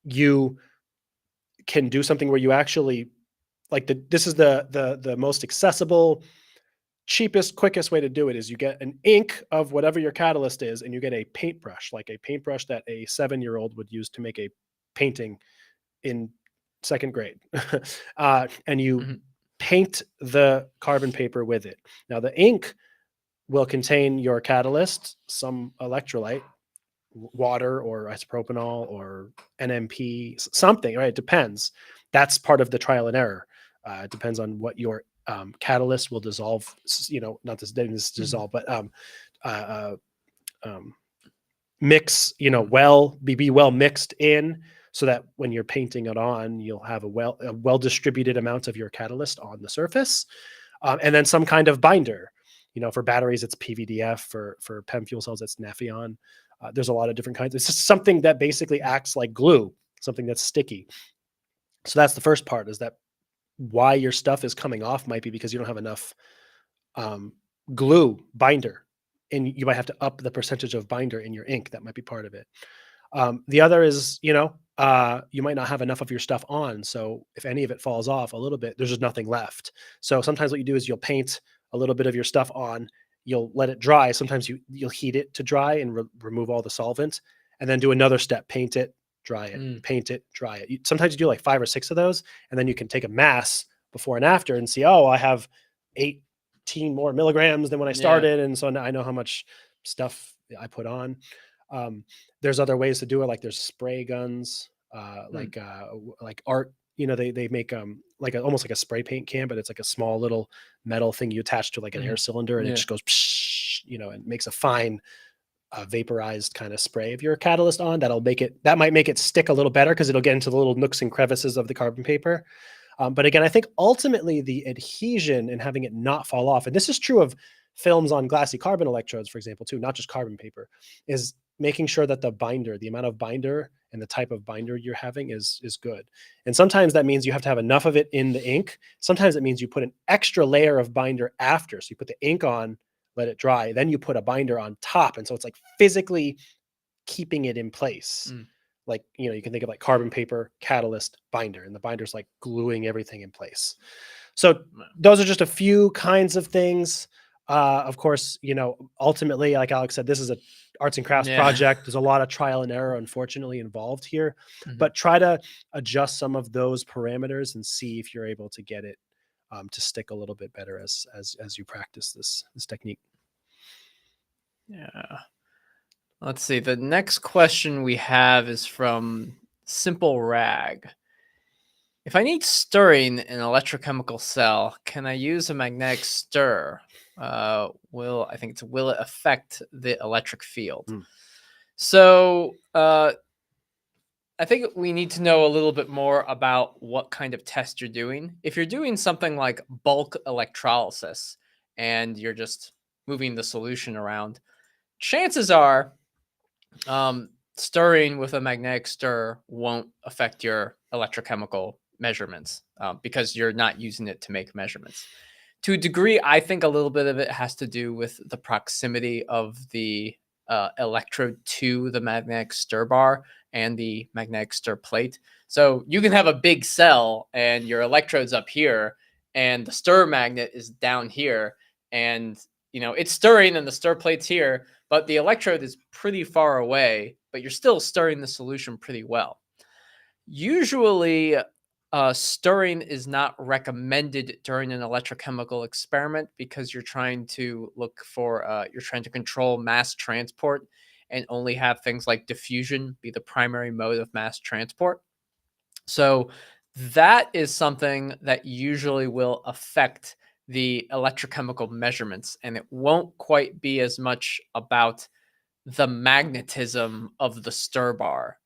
Speaker 4: you can do something where you actually, this is the most accessible, cheapest, quickest way to do it, is you get an ink of whatever your catalyst is, and you get a paintbrush, like a paintbrush that a 7-year-old would use to make a painting in 2nd grade. And you paint the carbon paper with it. Now, the ink will contain your catalyst, some electrolyte, water or isopropanol or NMP, something, right? It depends. That's part of the trial and error. It depends on what your catalyst will dissolve, not this dissolve, but mix, be well mixed in, so that when you're painting it on, you'll have a well distributed amount of your catalyst on the surface. And then some kind of binder. For batteries, it's PVDF. For PEM fuel cells, it's NaCl. There's a lot of different kinds. It's just something that basically acts like glue, something that's sticky. So that's the first part, is that why your stuff is coming off might be because you don't have enough glue binder, and you might have to up the percentage of binder in your ink. That might be part of it. The other is, you might not have enough of your stuff on. So if any of it falls off a little bit, there's just nothing left. So sometimes what you do is you'll paint a little bit of your stuff on, you'll let it dry. Sometimes you'll heat it to dry and remove all the solvent, and then do another step, paint it, dry it, paint it, dry it. Sometimes you do like 5 or 6 of those, and then you can take a mass before and after and see, I have 18 more milligrams than when I started. And so now I know how much stuff I put on. There's other ways to do it. Like there's spray guns, like art, they make almost like a spray paint can, but it's like a small little metal thing you attach to like an air cylinder, and it just goes, and makes a fine vaporized kind of spray of your catalyst on. That might make it stick a little better, because it'll get into the little nooks and crevices of the carbon paper. But again, I think ultimately the adhesion and having it not fall off, and this is true of films on glassy carbon electrodes, for example, too, not just carbon paper, is making sure that the amount of binder and the type of binder you're having is good. And sometimes that means you have to have enough of it in the ink. Sometimes it means you put an extra layer of binder after. So you put the ink on, let it dry, then you put a binder on top. And so it's like physically keeping it in place. Like, you can think of like carbon paper, catalyst, binder, and the binder's like gluing everything in place. So those are just a few kinds of things. Of course, ultimately, like Alex said, this is a arts and crafts project. There's a lot of trial and error, unfortunately, involved here, but try to adjust some of those parameters and see if you're able to get it to stick a little bit better as you practice this technique.
Speaker 3: Yeah. Let's see. The next question we have is from Simple Rag. If I need stirring in an electrochemical cell, can I use a magnetic stir? Will it affect the electric field? So I think we need to know a little bit more about what kind of test you're doing. If you're doing something like bulk electrolysis and you're just moving the solution around, chances are stirring with a magnetic stir won't affect your electrochemical measurements because you're not using it to make measurements. To a degree, I think a little bit of it has to do with the proximity of the electrode to the magnetic stir bar and the magnetic stir plate. So you can have a big cell and your electrode's up here and the stir magnet is down here, and it's stirring and the stir plate's here, but the electrode is pretty far away, but you're still stirring the solution pretty well. Usually stirring is not recommended during an electrochemical experiment because you're trying to you're trying to control mass transport and only have things like diffusion be the primary mode of mass transport. So that is something that usually will affect the electrochemical measurements, and it won't quite be as much about the magnetism of the stir bar.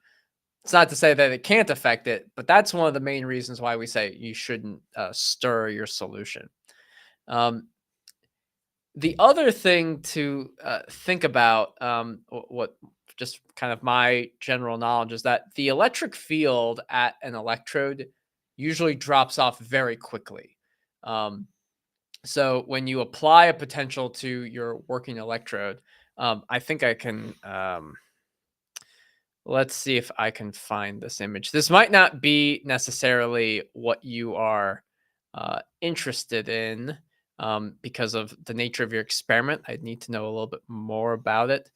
Speaker 3: It's not to say that it can't affect it, but that's one of the main reasons why we say you shouldn't stir your solution. The other thing to think about, what just kind of my general knowledge, is that the electric field at an electrode usually drops off very quickly. So when you apply a potential to your working electrode, I think I can. Let's see if I can find this image. This might not be necessarily what you are interested in because of the nature of your experiment. I'd need to know a little bit more about it.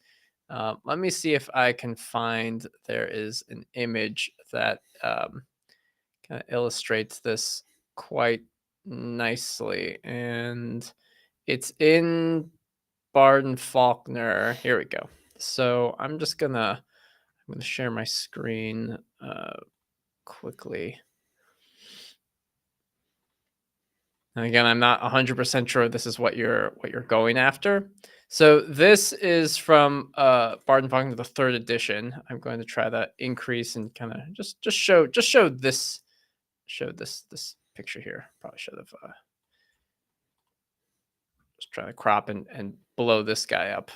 Speaker 3: Let me see if I can find, there is an image that kind of illustrates this quite nicely. And it's in Barden Faulkner. Here we go. So I'm going to share my screen quickly. And again, I'm not 100% sure this is what you're going after. So this is from Barden Faulkner, the 3rd edition. I'm going to try to increase and kind of just show this picture here. Probably should have just try to crop and blow this guy up.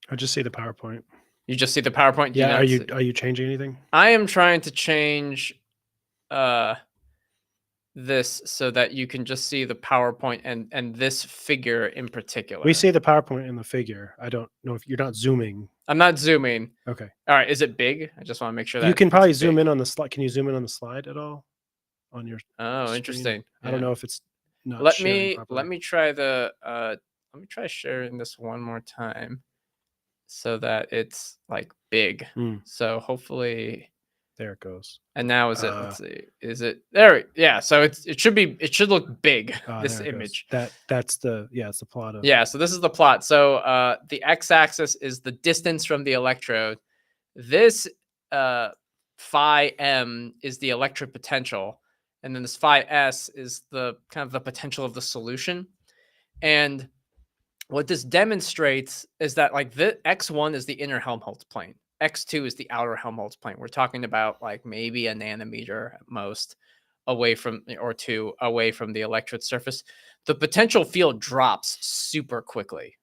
Speaker 4: I just see the PowerPoint.
Speaker 3: You just see the PowerPoint?
Speaker 4: Yeah. Are you changing anything?
Speaker 3: I am trying to change this so that you can just see the PowerPoint and this figure in particular.
Speaker 4: We see the PowerPoint in the figure. I don't know if you're not zooming.
Speaker 3: I'm not zooming.
Speaker 4: Okay.
Speaker 3: All right. Is it big? I just want to make sure that
Speaker 4: you can probably zoom in on the slide. Can you zoom in on the slide at all? On your screen?
Speaker 3: Interesting.
Speaker 4: I don't know if it's not.
Speaker 3: Let me try sharing this one more time so that it's like big. So hopefully
Speaker 4: there it goes.
Speaker 3: And now is it? Let's see. Is it there? Yeah. So it should look big. This image.
Speaker 4: That's the it's the plot of.
Speaker 3: Yeah. So this is the plot. So the x-axis is the distance from the electrode. This phi m is the electric potential, and then this phi s is the kind of the potential of the solution. And what this demonstrates is that like the x1 is the inner Helmholtz plane. X2 is the outer Helmholtz plane. We're talking about like maybe a nanometer at most away from, or 2 away from the electrode surface. The potential field drops super quickly.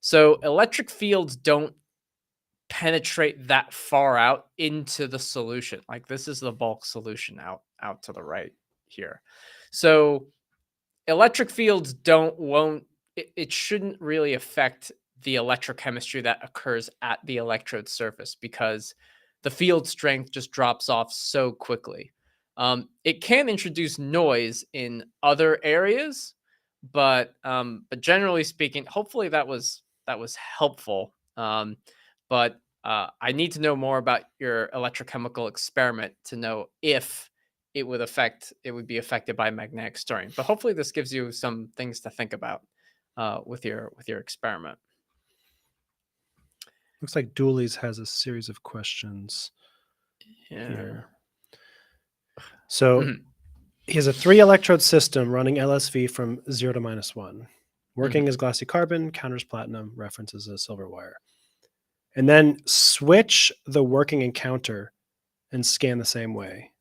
Speaker 3: So electric fields don't penetrate that far out into the solution. Like this is the bulk solution out to the right here. So electric fields it shouldn't really affect the electrochemistry that occurs at the electrode surface because the field strength just drops off so quickly. It can introduce noise in other areas, but generally speaking, hopefully that was helpful. But I need to know more about your electrochemical experiment to know if it would be affected by magnetic stirring. But hopefully this gives you some things to think about with your experiment.
Speaker 4: Looks like Dooley's has a series of questions here. So he has a 3-electrode system running LSV from 0 to -1. Working as glassy carbon, counters platinum, references a silver wire. And then switch the working and counter and scan the same way.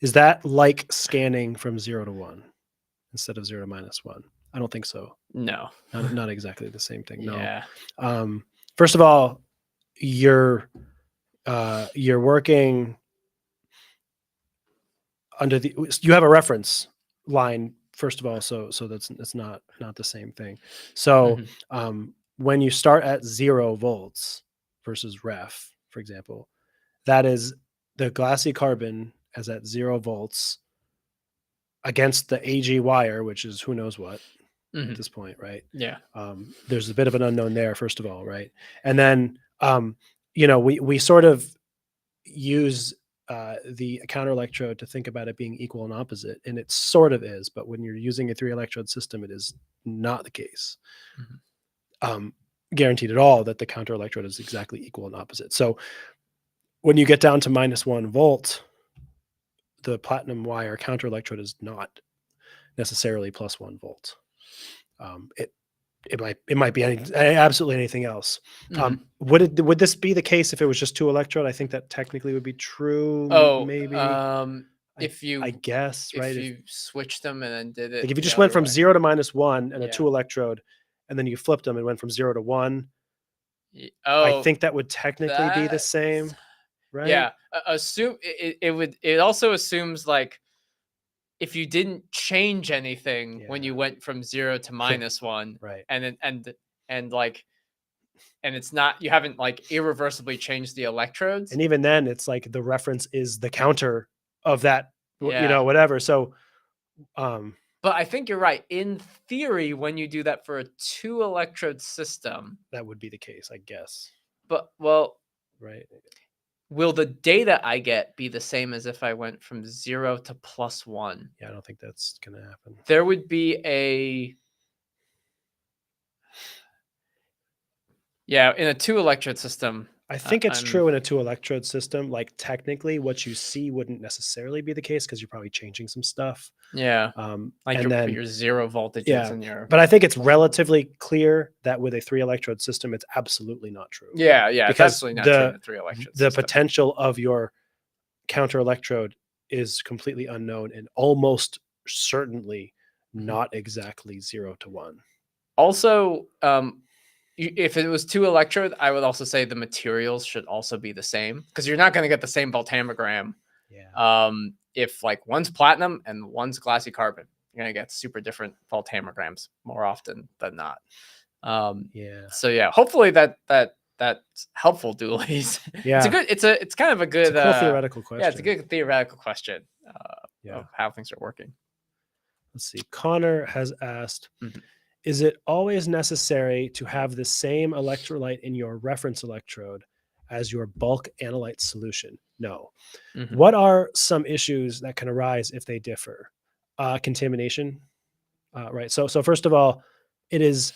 Speaker 4: Is that like scanning from 0 to 1 instead of 0 to -1? I don't think so.
Speaker 3: No.
Speaker 4: Not exactly the same thing. No.
Speaker 3: Yeah.
Speaker 4: First of all, you're working under you have a reference line first of all, so it's not the same thing. So when you start at 0 volts versus ref, for example, that is the glassy carbon as at 0 volts against the AG wire, which is who knows what at this point, right?
Speaker 3: Yeah.
Speaker 4: There's a bit of an unknown there, first of all, right? And then we sort of use the counter electrode to think about it being equal and opposite, and it sort of is, but when you're using a 3-electrode system, it is not the case. Guaranteed at all that the counter electrode is exactly equal and opposite. So when you get down to -1 volt, the platinum wire counter electrode is not necessarily +1 volt. It might be absolutely anything else. Would this be the case if it was just 2-electrode? I think that technically would be true.
Speaker 3: Oh,
Speaker 4: maybe.
Speaker 3: if you
Speaker 4: I guess, right?
Speaker 3: if you switched them and then did it,
Speaker 4: Like if you
Speaker 3: the
Speaker 4: just went
Speaker 3: other
Speaker 4: from
Speaker 3: way.
Speaker 4: 0 to -1 and a
Speaker 3: Yeah.
Speaker 4: 2-electrode, and then you flipped them and went from 0 to 1,
Speaker 3: Oh,
Speaker 4: I think that would technically be the
Speaker 3: that's-
Speaker 4: same, right?
Speaker 3: Yeah, it also assumes like if you didn't change anything when you went from 0 to -1,
Speaker 4: Right.
Speaker 3: and then and it's not, you haven't like irreversibly changed the electrodes.
Speaker 4: And even then, it's like the reference is the counter of that,
Speaker 3: Yeah.
Speaker 4: whatever. So,
Speaker 3: But I think you're right. In theory, when you do that for a 2-electrode system,
Speaker 4: that would be the case, I guess.
Speaker 3: but well,
Speaker 4: Right.
Speaker 3: will the data I get be the same as if I went from 0 to +1?
Speaker 4: Yeah, I don't think that's going to happen.
Speaker 3: There would be a in a 2-electrode system.
Speaker 4: I think it's
Speaker 3: I'm-
Speaker 4: true in a 2-electrode system. Like technically, what you see wouldn't necessarily be the case because you're probably changing some stuff.
Speaker 3: Yeah, like
Speaker 4: and then,
Speaker 3: your 0 voltages
Speaker 4: yeah,
Speaker 3: and your.
Speaker 4: but I think it's relatively clear that with a 3-electrode system, it's absolutely not true.
Speaker 3: Yeah, it's
Speaker 4: because
Speaker 3: absolutely not true in a 3-electrode
Speaker 4: the
Speaker 3: system.
Speaker 4: potential of your counter electrode is completely unknown and almost certainly not exactly 0 to 1.
Speaker 3: Also, if it was 2-electrode, I would also say the materials should also be the same because you're not going to get the same voltammogram.
Speaker 4: Yeah.
Speaker 3: If like one's platinum and one's glassy carbon, you're going to get super different voltammograms more often than not.
Speaker 4: Yeah.
Speaker 3: So yeah, hopefully that's helpful, Doolies.
Speaker 4: Yeah.
Speaker 3: It's kind of a good
Speaker 4: It's a cool theoretical question.
Speaker 3: Yeah, it's a good theoretical question
Speaker 4: Yeah.
Speaker 3: of how things are working.
Speaker 4: Let's see. Connor has asked,
Speaker 3: Mhm.
Speaker 4: is it always necessary to have the same electrolyte in your reference electrode as your bulk analyte solution? No.
Speaker 3: Mhm.
Speaker 4: What are some issues that can arise if they differ? Contamination, right? So first of all, it is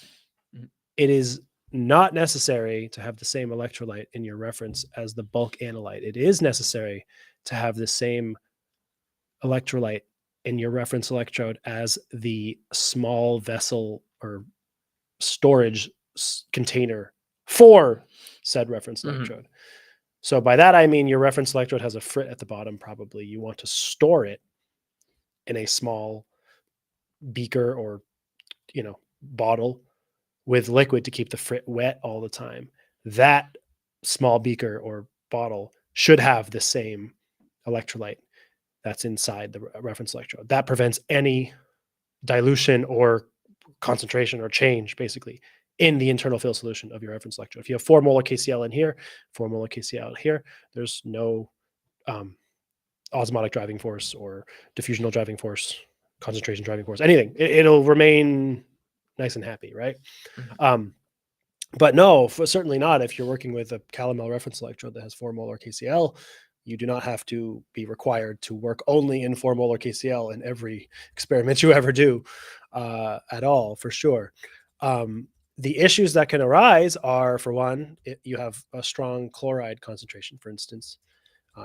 Speaker 4: not necessary to have the same electrolyte in your reference as the bulk analyte. It is necessary to have the same electrolyte in your reference electrode as the small vessel or storage container for said reference
Speaker 3: Mhm.
Speaker 4: electrode. So by that, I mean your reference electrode has a frit at the bottom, probably. You want to store it in a small beaker or, bottle with liquid to keep the frit wet all the time. That small beaker or bottle should have the same electrolyte that's inside the reference electrode. That prevents any dilution or concentration or change, basically, in the internal fill solution of your reference electrode. If you have 4 molar KCl in here, 4 molar KCl here, there's no osmotic driving force or diffusional driving force, concentration driving force, anything. It'll remain nice and happy, right?
Speaker 3: Mhm.
Speaker 4: But no, certainly not if you're working with a calomel reference electrode that has 4 molar KCl. You do not have to be required to work only in 4 molar KCl in every experiment you ever do at all, for sure. The issues that can arise are, for one, you have a strong chloride concentration, for instance.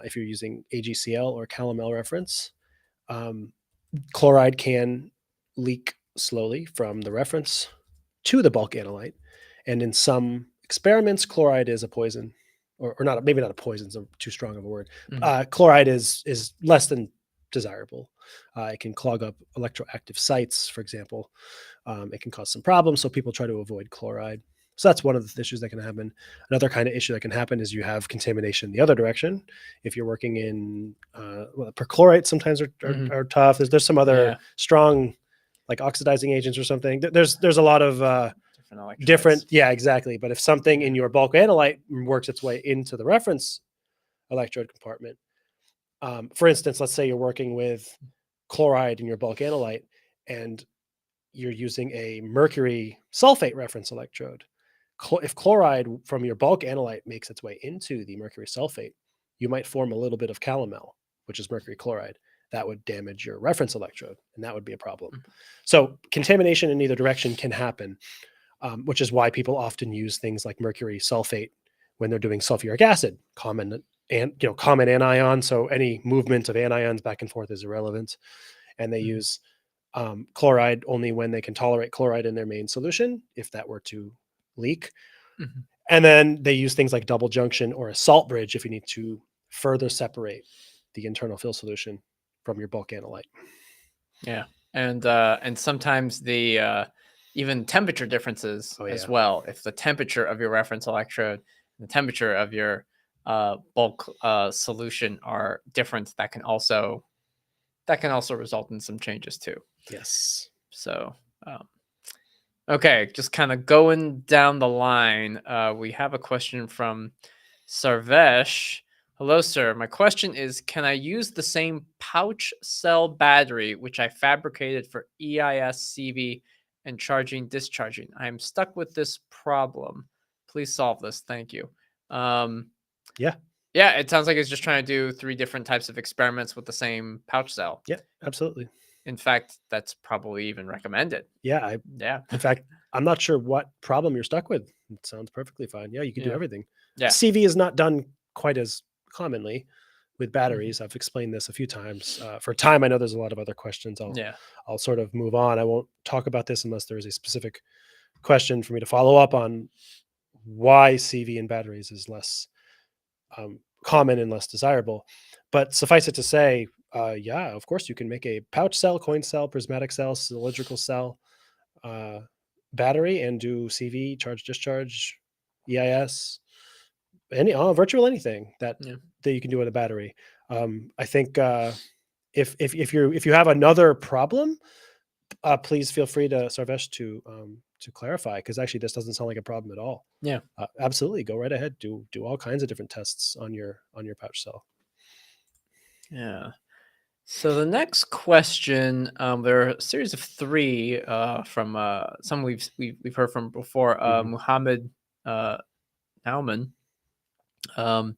Speaker 4: If you're using AgCl or calomel reference, chloride can leak slowly from the reference to the bulk analyte. And in some experiments, chloride is a poison, or not, maybe not a poison, is too strong of a word.
Speaker 3: Mhm.
Speaker 4: Chloride is less than desirable. It can clog up electroactive sites, for example. It can cause some problems, so people try to avoid chloride. So that's one of the issues that can happen. Another kind of issue that can happen is you have contamination the other direction. If you're working in perchlorate, sometimes
Speaker 3: Mhm.
Speaker 4: are tough. There's some other
Speaker 3: Yeah.
Speaker 4: strong, like oxidizing agents or something. There's a lot of
Speaker 3: Different electrolytes.
Speaker 4: yeah, exactly. But if something in your bulk analyte works its way into the reference electrode compartment, for instance, let's say you're working with chloride in your bulk analyte and you're using a mercury sulfate reference electrode. If chloride from your bulk analyte makes its way into the mercury sulfate, you might form a little bit of calomel, which is mercury chloride. That would damage your reference electrode, and that would be a problem. So contamination in either direction can happen, which is why people often use things like mercury sulfate when they're doing sulfuric acid, common anion. So any movement of anions back and forth is irrelevant. And they use chloride only when they can tolerate chloride in their main solution, if that were to leak.
Speaker 3: Mhm.
Speaker 4: And then they use things like double junction or a salt bridge if you need to further separate the internal fill solution from your bulk analyte.
Speaker 3: Yeah, and sometimes the even temperature differences as
Speaker 4: yeah.
Speaker 3: well. If the temperature of your reference electrode and the temperature of your bulk solution are different, that can also result in some changes too.
Speaker 4: Yes.
Speaker 3: So, okay, just kind of going down the line, we have a question from Sarvesh. Hello, sir. My question is, can I use the same pouch cell battery which I fabricated for EIS, CV, and charging discharging? I am stuck with this problem. Please solve this. Thank you.
Speaker 4: Yeah.
Speaker 3: Yeah, it sounds like it's just trying to do 3 different types of experiments with the same pouch cell.
Speaker 4: Yeah, absolutely.
Speaker 3: In fact, that's probably even recommended.
Speaker 4: Yeah.
Speaker 3: Yeah.
Speaker 4: In fact, I'm not sure what problem you're stuck with. It sounds perfectly fine. Yeah, you can do
Speaker 3: Yeah.
Speaker 4: everything.
Speaker 3: Yeah.
Speaker 4: CV is not done quite as commonly with batteries. I've explained this a few times. For time, I know there's a lot of other questions. I'll sort of move on. I won't talk about this unless there is a specific question for me to follow up on why CV in batteries is less common and less desirable. But suffice it to say, yeah, of course you can make a pouch cell, coin cell, prismatic cell, cylindrical cell battery and do CV, charge, discharge, EIS, virtual anything that you can do with a battery. I think if you have another problem, please feel free to Sarvesh to clarify, because actually this doesn't sound like a problem at all.
Speaker 3: Yeah.
Speaker 4: Absolutely, go right ahead. Do all kinds of different tests on your pouch cell.
Speaker 3: Yeah. So the next question, there are a series of 3 from some we've heard from before. Muhammad Nauman, and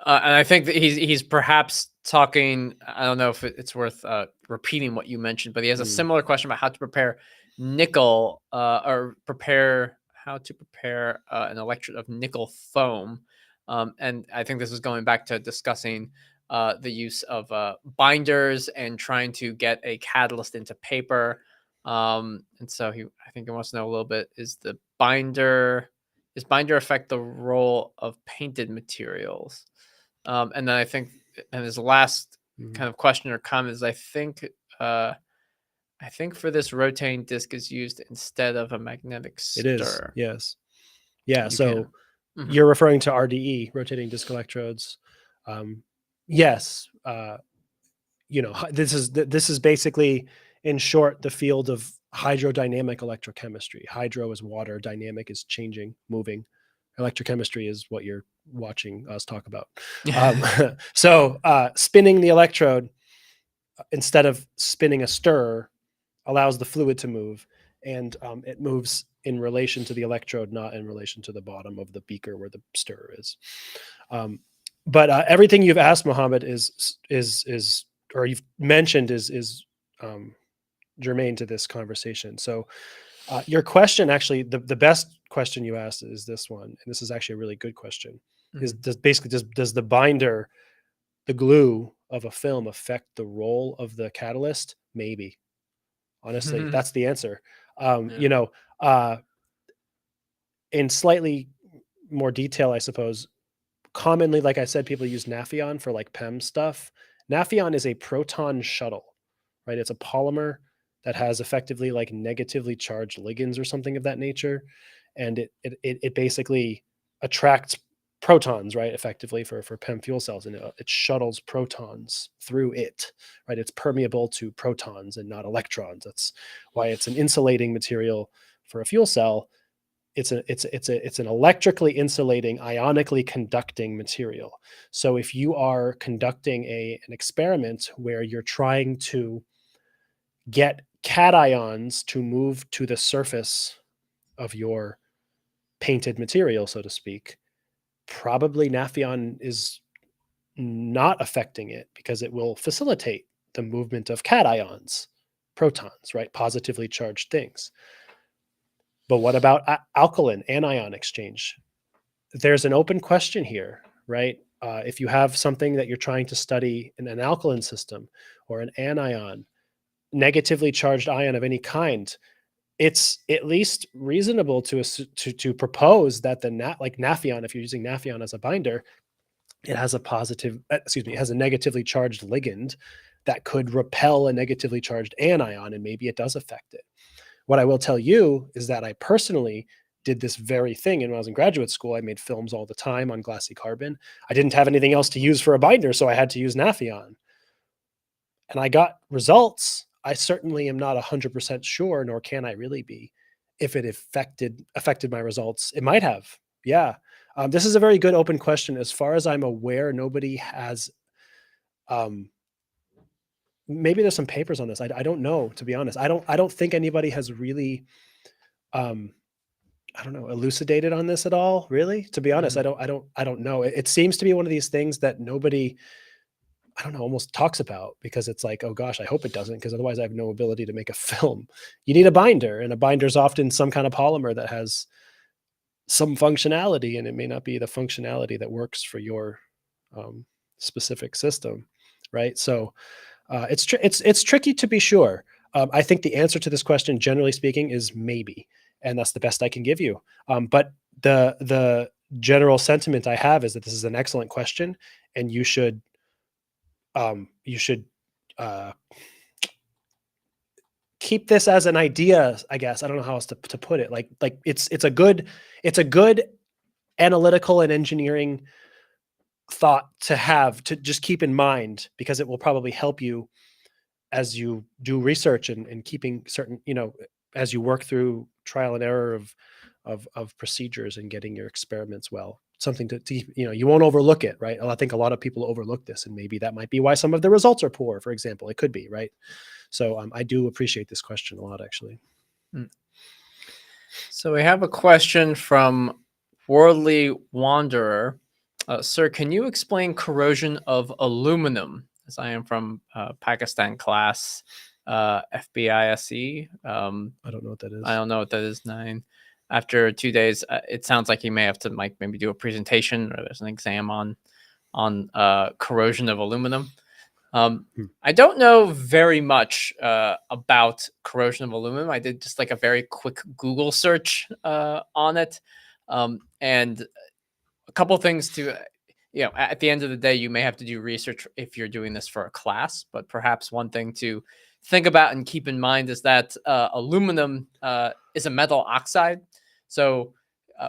Speaker 3: I think that he's perhaps talking. I don't know if it's worth repeating what you mentioned, but he has a similar question about how to prepare nickel or how to prepare an electrode of nickel foam. And I think this is going back to discussing the use of binders and trying to get a catalyst into paper. And so I think he wants to know a little bit: does binder affect the role of painted materials? And then I think, and his last kind of question or comment is, I think for this, rotating disc is used instead of a magnetic stir.
Speaker 4: It is, yes. Yeah, so
Speaker 3: Mm-hmm.
Speaker 4: you're referring to RDE, rotating disc electrodes. Yes, this is basically, in short, the field of hydrodynamic electrochemistry. Hydro is water, dynamic is changing, moving. Electrochemistry is what you're watching us talk about. So spinning the electrode instead of spinning a stir allows the fluid to move, and it moves in relation to the electrode, not in relation to the bottom of the beaker where the stir is. But everything you've asked, Mohammed, is or you've mentioned is germane to this conversation. So your question, actually, the best question you asked is this one, and this is actually a really good question. Is does the binder, the glue of a film, affect the role of the catalyst? Maybe. Honestly, that's the answer. In slightly more detail, I suppose, commonly, like I said, people use Nafion for like PEM stuff. Nafion is a proton shuttle, right? It's a polymer that has effectively like negatively charged ligands or something of that nature. And it basically attracts protons, right? Effectively for PEM fuel cells, and it shuttles protons through it, right? It's permeable to protons and not electrons. That's why it's an insulating material for a fuel cell. It's an electrically insulating, ionically conducting material. So if you are conducting an experiment where you're trying to get cations to move to the surface of your painted material, so to speak, probably Nafion is not affecting it because it will facilitate the movement of cations, protons, right? Positively charged things. But what about alkaline anion exchange? There's an open question here, right? If you have something that you're trying to study in an alkaline system or an anion, negatively charged ion of any kind, it's at least reasonable to propose that like Nafion, if you're using Nafion as a binder, it has it has a negatively charged ligand that could repel a negatively charged anion, and maybe it does affect it. What I will tell you is that I personally did this very thing. And when I was in graduate school, I made films all the time on glassy carbon. I didn't have anything else to use for a binder, so I had to use Nafion. And I got results. I certainly am not 100% sure, nor can I really be, if it affected my results. It might have. Yeah. This is a very good open question. As far as I'm aware, nobody has, maybe there's some papers on this. I don't know, to be honest. I don't think anybody has really, I don't know, elucidated on this at all, really. To be honest, I don't know. It seems to be one of these things that nobody, I don't know, almost talks about, because it's like, oh gosh, I hope it doesn't, because otherwise I have no ability to make a film. You need a binder, and a binder is often some kind of polymer that has some functionality, and it may not be the functionality that works for your specific system, right? So it's tricky to be sure. I think the answer to this question, generally speaking, is maybe, and that's the best I can give you. But the general sentiment I have is that this is an excellent question, and you should keep this as an idea, I guess. I don't know how else to put it. Like it's a good analytical and engineering thought to have, to just keep in mind, because it will probably help you as you do research and keeping certain, as you work through trial and error of procedures and getting your experiments well. Something to you won't overlook it, right? I think a lot of people overlook this, and maybe that might be why some of the results are poor, for example. It could be, right? So I do appreciate this question a lot, actually.
Speaker 3: So we have a question from Worldly Wanderer. Sir, can you explain corrosion of aluminum? As I am from Pakistan class, FBISE.
Speaker 4: I don't know what that is.
Speaker 3: I don't know what that is, 9. After 2 days, it sounds like you may have to maybe do a presentation, or there's an exam on corrosion of aluminum. I don't know very much about corrosion of aluminum. I did just like a very quick Google search on it, and a couple things to, at the end of the day, you may have to do research if you're doing this for a class, but perhaps one thing to think about and keep in mind is that aluminum is a metal oxide. So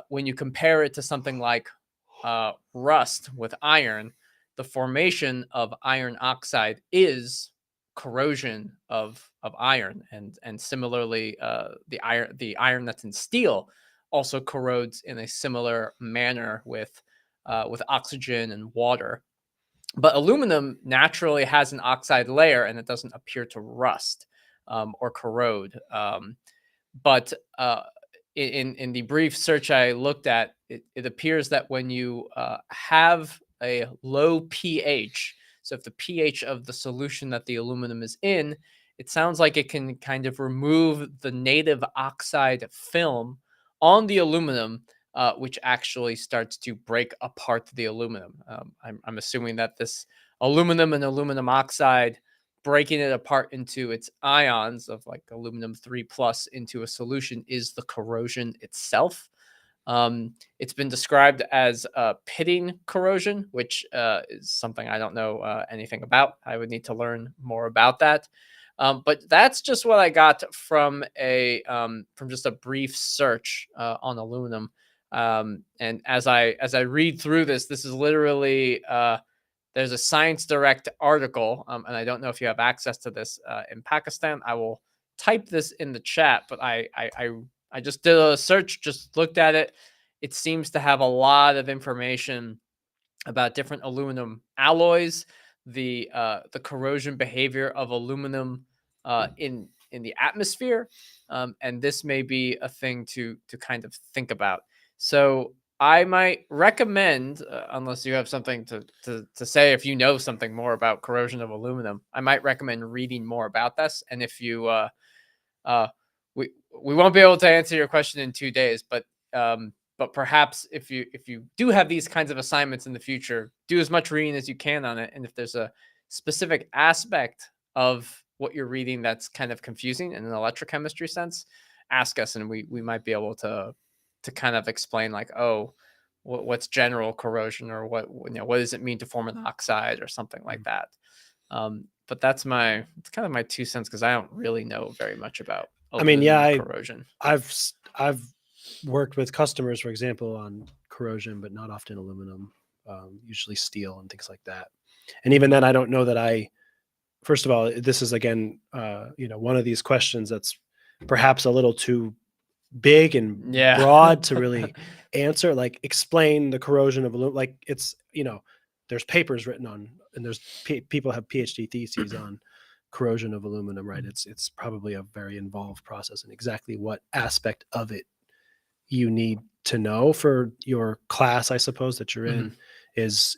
Speaker 3: when you compare it to something like rust with iron, the formation of iron oxide is corrosion of iron, and similarly, the iron that's in steel also corrodes in a similar manner with oxygen and water. But aluminum naturally has an oxide layer, and it doesn't appear to rust or corrode. But in the brief search I looked at, it appears that when you have a low pH, so if the pH of the solution that the aluminum is in, it sounds like it can kind of remove the native oxide film on the aluminum, which actually starts to break apart the aluminum. I'm assuming that this aluminum and aluminum oxide, breaking it apart into its ions of like aluminum 3+ into a solution, is the corrosion itself. It's been described as pitting corrosion, which is something I don't know anything about. I would need to learn more about that. But that's just what I got from just a brief search on aluminum. And as I read through this is literally there's a Science Direct article, and I don't know if you have access to this in Pakistan. I will type this in the chat, but I just did a search, just looked at it. It seems to have a lot of information about different aluminum alloys, the corrosion behavior of aluminum in the atmosphere, and this may be a thing to kind of think about. So I might recommend, unless you have something to say, if you know something more about corrosion of aluminum, I might recommend reading more about this. And if you, we won't be able to answer your question in 2 days, but perhaps if you do have these kinds of assignments in the future, do as much reading as you can on it. And if there's a specific aspect of what you're reading that's kind of confusing in an electrochemistry sense, ask us, and we might be able to kind of explain, like, oh, what's general corrosion, or what does it mean to form an oxide or something like that. But it's kind of my 2 cents, because I don't really know very much about corrosion.
Speaker 4: I've worked with customers, for example, on corrosion, but not often aluminum, usually steel and things like that. And even then, I don't know that first of all, this is, again, one of these questions that's perhaps a little too big and broad to really answer. Like, explain the corrosion of aluminum. Like, it's, there's papers written on, and there's people have PhD theses on corrosion of aluminum, right? It's probably a very involved process, and exactly what aspect of it you need to know for your class, I suppose, that you're in is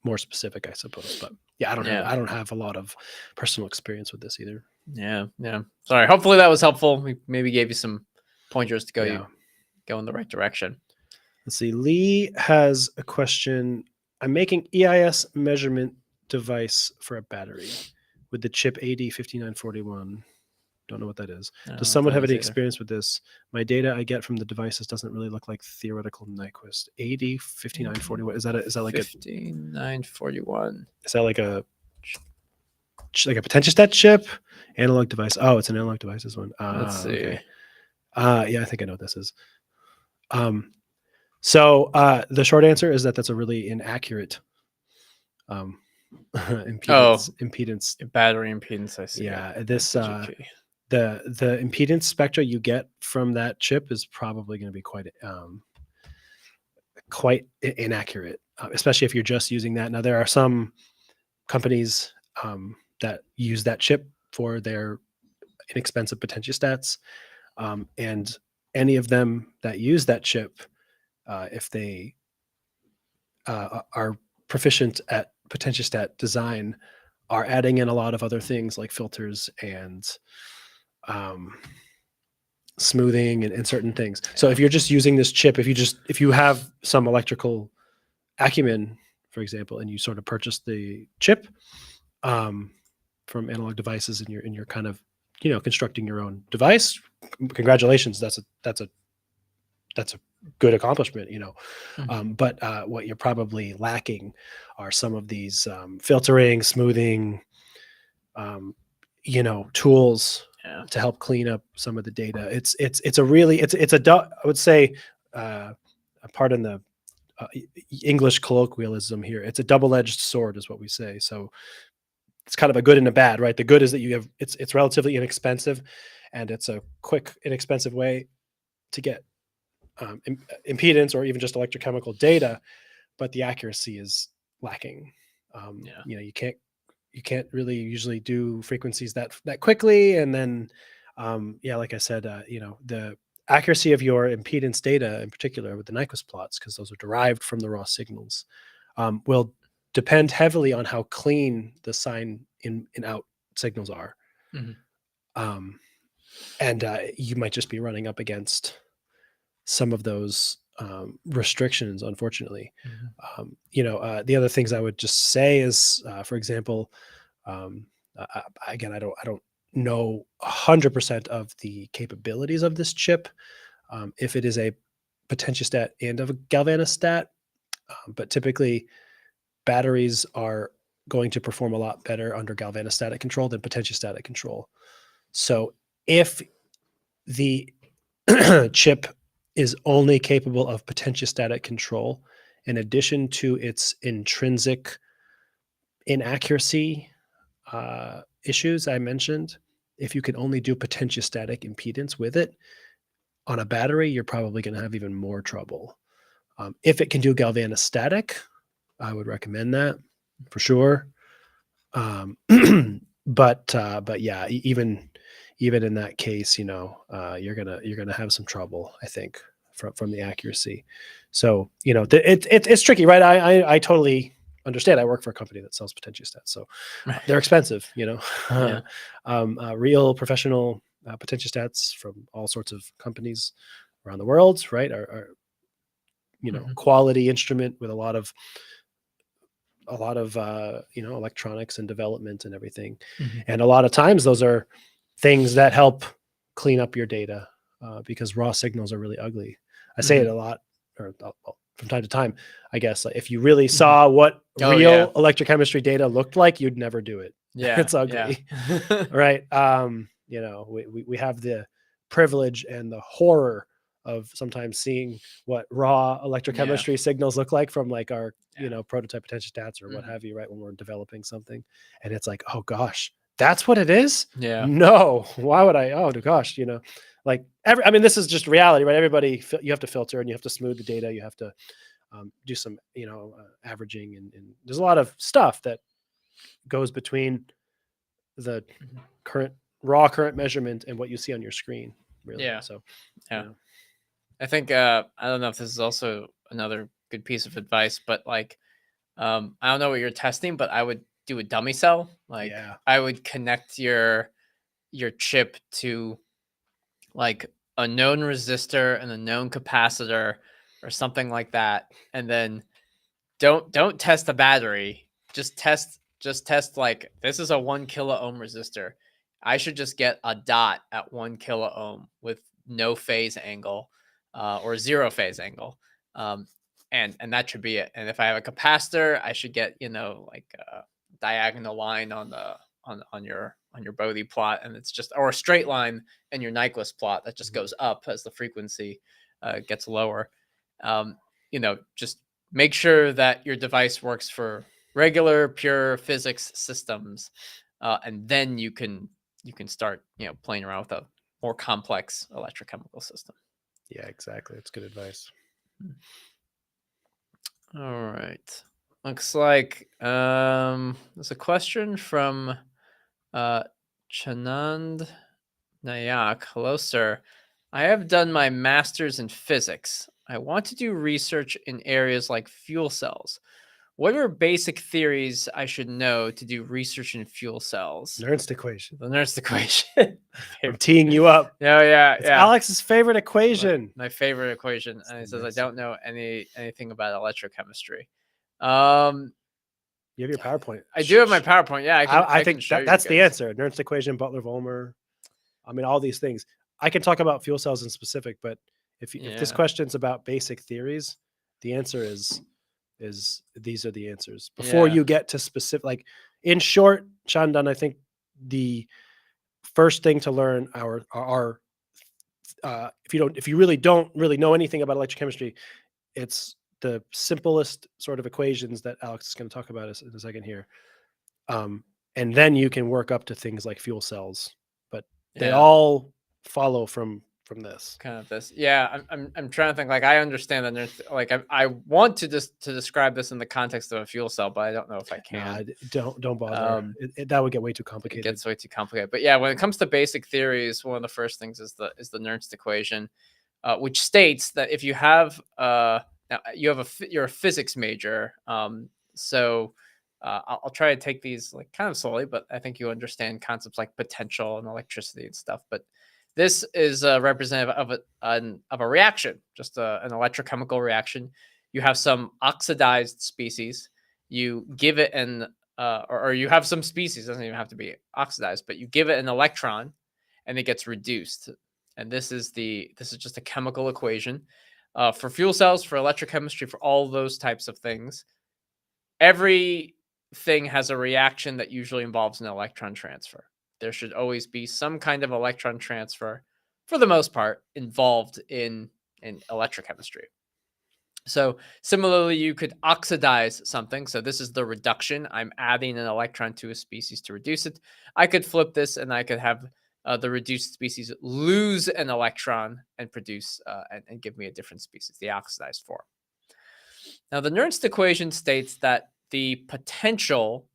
Speaker 4: more specific, I suppose. But yeah, I don't have a lot of personal experience with this either.
Speaker 3: Yeah. Sorry. Hopefully that was helpful. We maybe gave you some pointers to go in the right direction.
Speaker 4: Let's see. Lee has a question. I'm making EIS measurement device for a battery with the chip AD5941. Don't know what that is. Does someone have any experience with this? My data I get from the devices doesn't really look like theoretical Nyquist. AD5941. Is that like
Speaker 3: 5941?
Speaker 4: Is that like a potentiostat chip? Analog device. Oh, it's an analog device. This one.
Speaker 3: Let's see.
Speaker 4: Okay. Yeah, I think I know what this is. So the short answer is that's a really inaccurate impedance.
Speaker 3: Battery impedance. I see.
Speaker 4: Yeah, this the impedance spectra you get from that chip is probably going to be quite inaccurate, especially if you're just using that. Now, there are some companies that use that chip for their inexpensive potentiostats, and any of them that use that chip, if they are proficient at potentiostat design, are adding in a lot of other things like filters and smoothing and certain things. So if you're just using this chip, if you have some electrical acumen, for example, and you sort of purchase the chip from Analog Devices, and you're kind of constructing your own device, congratulations. That's a good accomplishment, but what you're probably lacking are some of these filtering, smoothing, tools to help clean up some of the data. I would say, pardon the English colloquialism here, it's a double-edged sword is what we say. So it's kind of a good and a bad, right? The good is that it's relatively inexpensive, and it's a quick, inexpensive way to get impedance or even just electrochemical data, but the accuracy is lacking. You can't really usually do frequencies that quickly. And then, like I said, the accuracy of your impedance data, in particular with the Nyquist plots, because those are derived from the raw signals, will depend heavily on how clean the sign in and out signals are. And you might just be running up against some of those restrictions, unfortunately. The other things I would just say is, for example, again, I don't know 100% of the capabilities of this chip, if it is a potentiostat and a galvanostat, but typically batteries are going to perform a lot better under galvanostatic control than potentiostatic control. So if the chip is only capable of potentiostatic control, in addition to its intrinsic inaccuracy issues I mentioned, if you can only do potentiostatic impedance with it on a battery, you're probably going to have even more trouble. If it can do galvanostatic, I would recommend that for sure. But yeah, even in that case, you're gonna have some trouble, I think, from the accuracy. So it's tricky, right? I totally understand. I work for a company that sells potentiostats, so they're expensive.
Speaker 3: Yeah.
Speaker 4: Real professional potentiostats from all sorts of companies around the world, right? Are quality instrument with a lot of electronics and development and everything. And a lot of times those are things that help clean up your data because raw signals are really ugly. I say it a lot, or from time to time, I guess. Like if you really saw what real electrochemistry data looked like, you'd never do it.
Speaker 3: Yeah,
Speaker 4: It's ugly, right? We have the privilege and the horror of sometimes seeing what raw electrochemistry signals look like from like our prototype potentiostats or what have you, right, when we're developing something. And it's like, oh gosh, that's what it is. No, why would I? Oh gosh, this is just reality, right? Everybody, you have to filter and you have to smooth the data, you have to do some averaging, and there's a lot of stuff that goes between the current measurement and what you see on your screen, really. So
Speaker 3: I think I don't know if this is also another good piece of advice, but like I don't know what you're testing, but I would do a dummy cell. Like I would connect your chip to like a known resistor and a known capacitor or something like that, and then don't test the battery. Just test like this is a 1 kilo ohm resistor. I should just get a dot at 1 kilo ohm with no phase angle or 0 phase angle. And that should be it. And if I have a capacitor, I should get, like a diagonal line on your Bode plot, and it's just, or a straight line in your Nyquist plot that just goes up as the frequency gets lower. Just make sure that your device works for regular pure physics systems, and then you can start playing around with a more complex electrochemical system.
Speaker 4: Yeah, exactly. It's good advice.
Speaker 3: All right. Looks like there's a question from Chanand Nayak. Hello, sir. I have done my master's in physics. I want to do research in areas like fuel cells. What are basic theories I should know to do research in fuel cells?
Speaker 4: Nernst equation.
Speaker 3: The Nernst equation.
Speaker 4: I'm teeing you up.
Speaker 3: It's
Speaker 4: Alex's favorite equation.
Speaker 3: My favorite equation. And he says, I don't know anything about electrochemistry.
Speaker 4: You have your PowerPoint.
Speaker 3: I do have my PowerPoint. Yeah,
Speaker 4: I think that's the answer. Nernst equation, Butler-Volmer. I mean, all these things. I can talk about fuel cells in specific, but if this question's about basic theories, the answer is these are the answers. Before you get to specific, like in short, Shandan, I think the first thing to learn are if you really don't know anything about electrochemistry, it's the simplest sort of equations that Alex is going to talk about in a second here. And then you can work up to things like fuel cells, but they all follow from this
Speaker 3: kind of this. I'm trying to think. Like I understand that there's like I want to describe this in the context of a fuel cell, but I don't know if I can.
Speaker 4: Don't bother. That would get way too complicated.
Speaker 3: It gets way too complicated. But yeah, when it comes to basic theories, one of the first things is the Nernst equation, which states that if you have now you're a physics major, so I'll try to take these like kind of slowly, but I think you understand concepts like potential and electricity and stuff. But this is representative of a reaction, just an electrochemical reaction. You have some oxidized species. You give it or you have some species, doesn't even have to be oxidized, but you give it an electron, and it gets reduced. And this is just a chemical equation for fuel cells, for electrochemistry, for all those types of things. Everything has a reaction that usually involves an electron transfer. There should always be some kind of electron transfer, for the most part, involved in electrochemistry. So similarly, you could oxidize something. So this is the reduction. I'm adding an electron to a species to reduce it. I could flip this, and I could have the reduced species lose an electron and produce and give me a different species, the oxidized form. Now, the Nernst equation states that the potential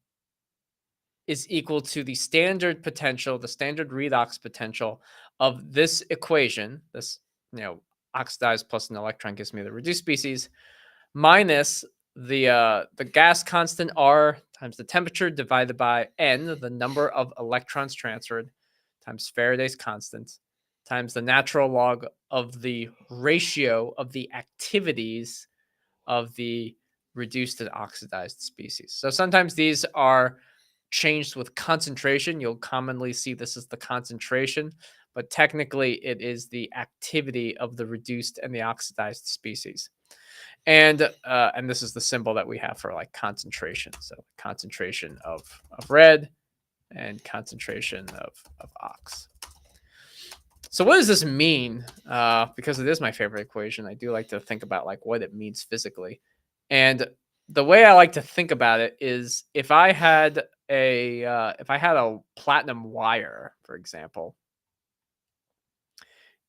Speaker 3: is equal to the standard potential, the standard redox potential of this equation, this oxidized plus an electron gives me the reduced species, minus the gas constant R times the temperature divided by N, the number of electrons transferred, times Faraday's constant, times the natural log of the ratio of the activities of the reduced and oxidized species. So sometimes these are changed with concentration. You'll commonly see this as the concentration, but technically it is the activity of the reduced and the oxidized species. And this is the symbol that we have for like concentration. So concentration of red and concentration of ox. So what does this mean? Because it is my favorite equation, I do like to think about like what it means physically. And the way I like to think about it is if I had a platinum wire, for example,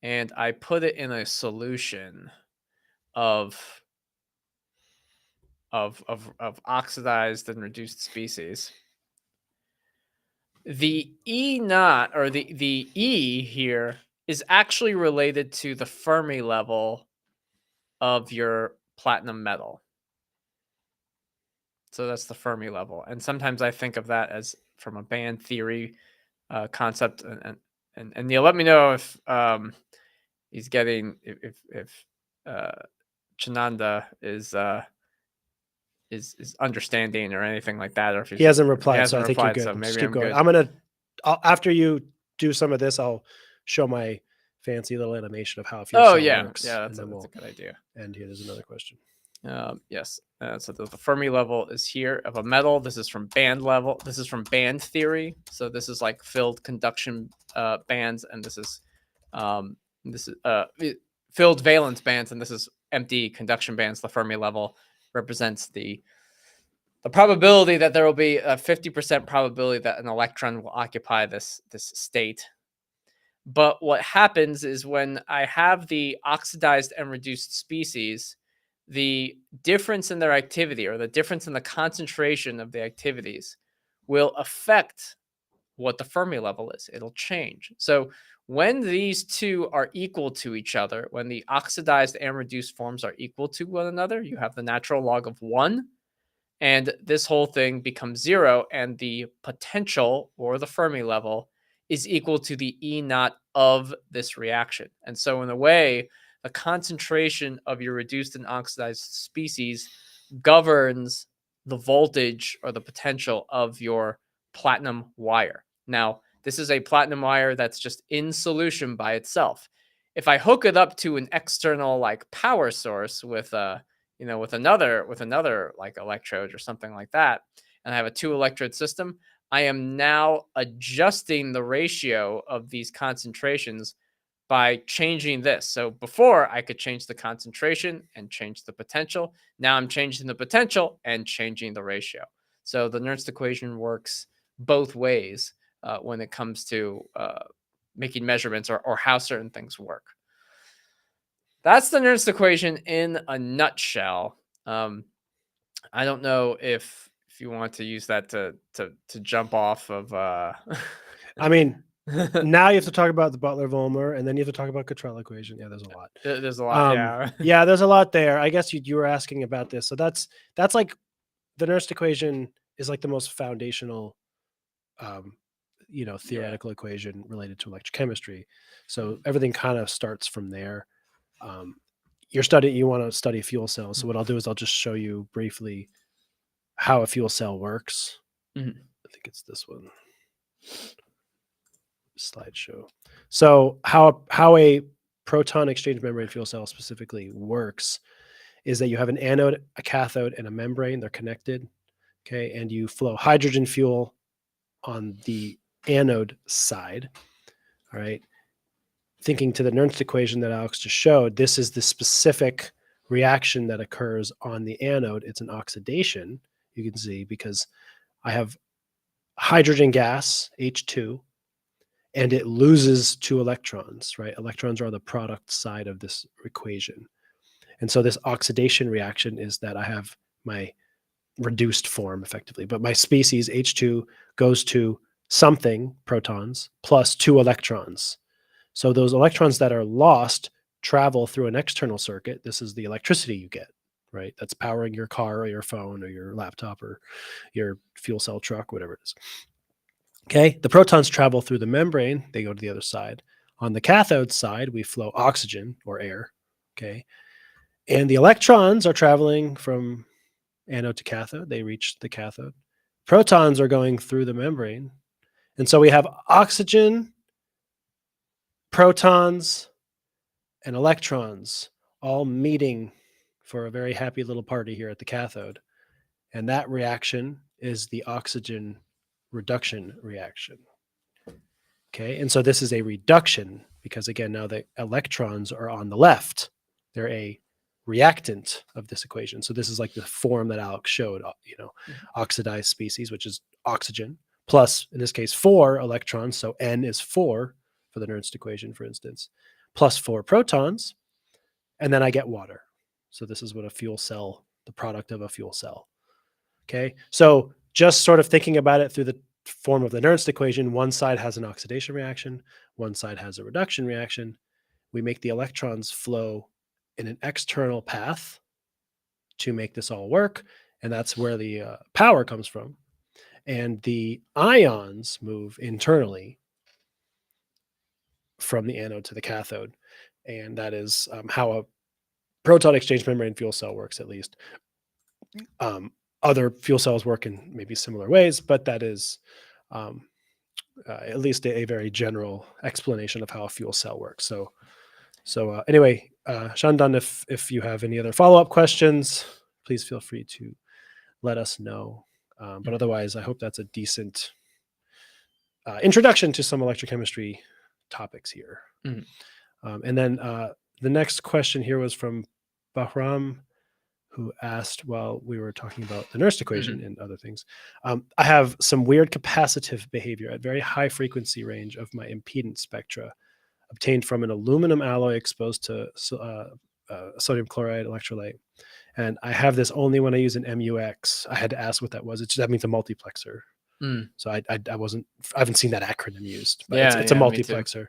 Speaker 3: and I put it in a solution of oxidized and reduced species, the E naught, or the E here, is actually related to the Fermi level of your platinum metal. So that's the Fermi level. And sometimes I think of that as from a band theory concept. And Neil, let me know if he's getting, if Chananda is understanding or anything like that, or if
Speaker 4: He hasn't replied, so I think you're good.
Speaker 3: So maybe
Speaker 4: Just keep
Speaker 3: I'm
Speaker 4: going.
Speaker 3: good.
Speaker 4: I'm gonna after you do some of this, I'll show my fancy little animation of how a fuel cell works.
Speaker 3: Yeah,
Speaker 4: and
Speaker 3: that's a
Speaker 4: then we'll
Speaker 3: good idea.
Speaker 4: end here. There's another question.
Speaker 3: Yes. So the Fermi level is here of a metal. This is from band level. This is from band theory. So this is like filled conduction bands, and this is filled valence bands, and this is empty conduction bands. The Fermi level represents the probability that there will be a 50% probability that an electron will occupy this state. But what happens is when I have the oxidized and reduced species, the difference in their activity, or the difference in the concentration of the activities, will affect what the Fermi level is. It'll change. So when these two are equal to each other, when the oxidized and reduced forms are equal to one another, you have the natural log of 1, and this whole thing becomes 0, and the potential, or the Fermi level, is equal to the E naught of this reaction. And so in a way, the concentration of your reduced and oxidized species governs the voltage or the potential of your platinum wire. Now, this is a platinum wire that's just in solution by itself. If I hook it up to an external like power source with another like electrode or something like that, and I have a 2 electrode system, I am now adjusting the ratio of these concentrations by changing this. So before I could change the concentration and change the potential. Now I'm changing the potential and changing the ratio. So the Nernst equation works both ways when it comes to making measurements or how certain things work. That's the Nernst equation in a nutshell. I don't know if you want to use that to jump off of.
Speaker 4: I mean, now you have to talk about the Butler-Volmer, and then you have to talk about Cottrell equation. Yeah, there's a lot.
Speaker 3: There's a lot. Yeah.
Speaker 4: Yeah, there's a lot there. I guess you were asking about this. So that's like the Nernst equation is like the most foundational, theoretical equation related to electrochemistry. So everything kind of starts from there. You want to study fuel cells. So what I'll do is I'll just show you briefly how a fuel cell works. I think it's this one. Slideshow. So how a proton exchange membrane fuel cell specifically works is that you have an anode, a cathode, and a membrane. They're connected. Okay. And you flow hydrogen fuel on the anode side. All right. Thinking to the Nernst equation that Alex just showed, this is the specific reaction that occurs on the anode. It's an oxidation, you can see, because I have hydrogen gas, H2, and it loses 2 electrons, right? Electrons are the product side of this equation. And so this oxidation reaction is that I have my reduced form effectively, but my species H2 goes to something, protons, plus 2 electrons. So those electrons that are lost travel through an external circuit. This is the electricity you get, right? That's powering your car or your phone or your laptop or your fuel cell truck, whatever it is. Okay, the protons travel through the membrane. They go to the other side. On the cathode side, we flow oxygen or air. Okay, and the electrons are traveling from anode to cathode. They reach the cathode. Protons are going through the membrane. And so we have oxygen, protons, and electrons all meeting for a very happy little party here at the cathode. And that reaction is the oxygen reduction reaction. Okay, and so this is a reduction because, again, now the electrons are on the left. They're a reactant of this equation. So this is like the form that Alex showed, oxidized species, which is oxygen, plus, in this case, 4 electrons. So N is 4 for the Nernst equation, for instance, plus 4 protons. And then I get water. So this is what a fuel cell, the product of a fuel cell. Okay, so just sort of thinking about it through the form of the Nernst equation, one side has an oxidation reaction, one side has a reduction reaction. We make the electrons flow in an external path to make this all work, and that's where the power comes from. And the ions move internally from the anode to the cathode, and that is how a proton exchange membrane fuel cell works, at least. Other fuel cells work in maybe similar ways, but that is at least a very general explanation of how a fuel cell works. So anyway, Shandan, if you have any other follow-up questions, please feel free to let us know. But otherwise, I hope that's a decent introduction to some electrochemistry topics here. And then the next question here was from Bahram, who asked, while we were talking about the Nernst equation and other things, I have some weird capacitive behavior at very high frequency range of my impedance spectra obtained from an aluminum alloy exposed to sodium chloride electrolyte. And I have this only when I use an MUX. I had to ask what that was. That means a multiplexer. So I haven't seen that acronym used, but it's a multiplexer.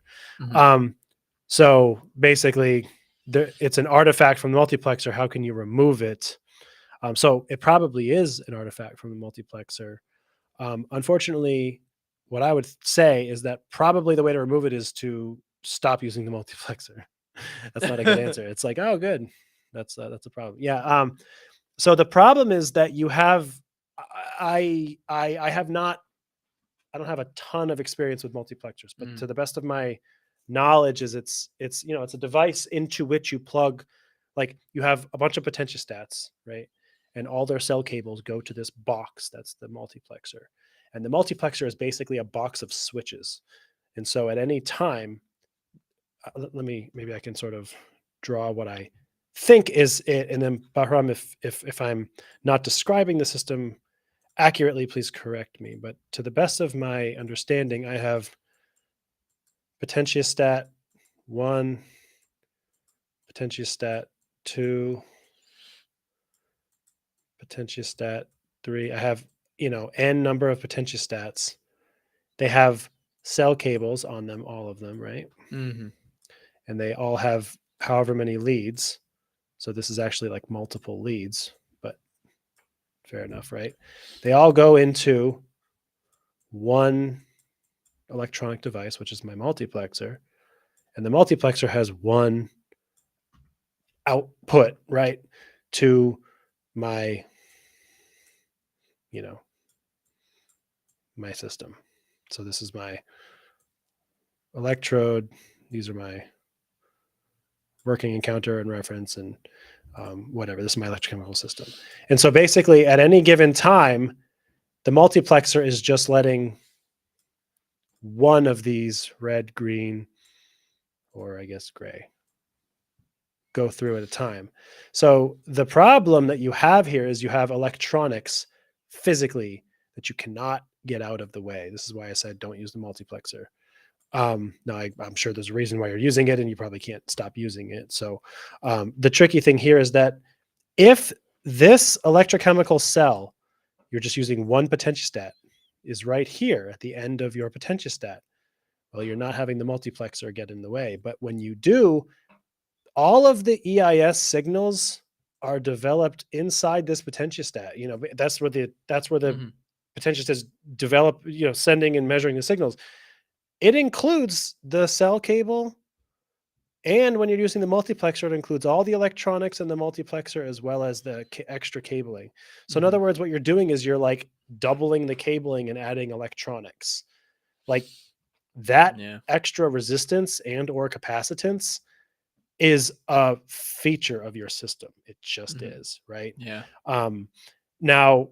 Speaker 4: So basically, it's an artifact from the multiplexer. How can you remove it? So it probably is an artifact from the multiplexer. Unfortunately, what I would say is that probably the way to remove it is to stop using the multiplexer. That's not a good answer. It's like, oh, good. That's a problem. Yeah. So the problem is that you have, I don't have a ton of experience with multiplexers, but to the best of my knowledge is it's a device into which you plug, like you have a bunch of potentiostats, right? And all their cell cables go to this box. That's the multiplexer. And the multiplexer is basically a box of switches. And so at any time, maybe I can sort of draw what I think is it. And then Bahram, if I'm not describing the system accurately, please correct me. But to the best of my understanding, I have potentiostat 1, potentiostat 2, potentiostat 3. I have, n number of potentiostats. They have cell cables on them, all of them, right? And they all have however many leads. So this is actually like multiple leads, but fair enough, right? They all go into one electronic device, which is my multiplexer. And the multiplexer has one output, right, to my, my system. So this is my electrode. These are my working encounter and reference and whatever. This is my electrochemical system. And so basically at any given time, the multiplexer is just letting one of these red, green, or I guess gray go through at a time. So the problem that you have here is you have electronics physically that you cannot get out of the way. This is why I said don't use the multiplexer. Now I'm sure there's a reason why you're using it and you probably can't stop using it. So the tricky thing here is that if this electrochemical cell, you're just using one potentiostat, is right here at the end of your potentiostat, well, you're not having the multiplexer get in the way. But when you do, all of the EIS signals are developed inside this potentiostat. That's where the
Speaker 3: Mhm.
Speaker 4: potentiostats develop, sending and measuring the signals. It includes the cell cable, and when you're using the multiplexer, it includes all the electronics in the multiplexer as well as the extra cabling. So in
Speaker 3: Mhm.
Speaker 4: other words, what you're doing is you're like doubling the cabling and adding electronics. Like that
Speaker 3: Yeah.
Speaker 4: extra resistance and or capacitance is a feature of your system. It just
Speaker 3: Mhm.
Speaker 4: is, right?
Speaker 3: Yeah.
Speaker 4: Now,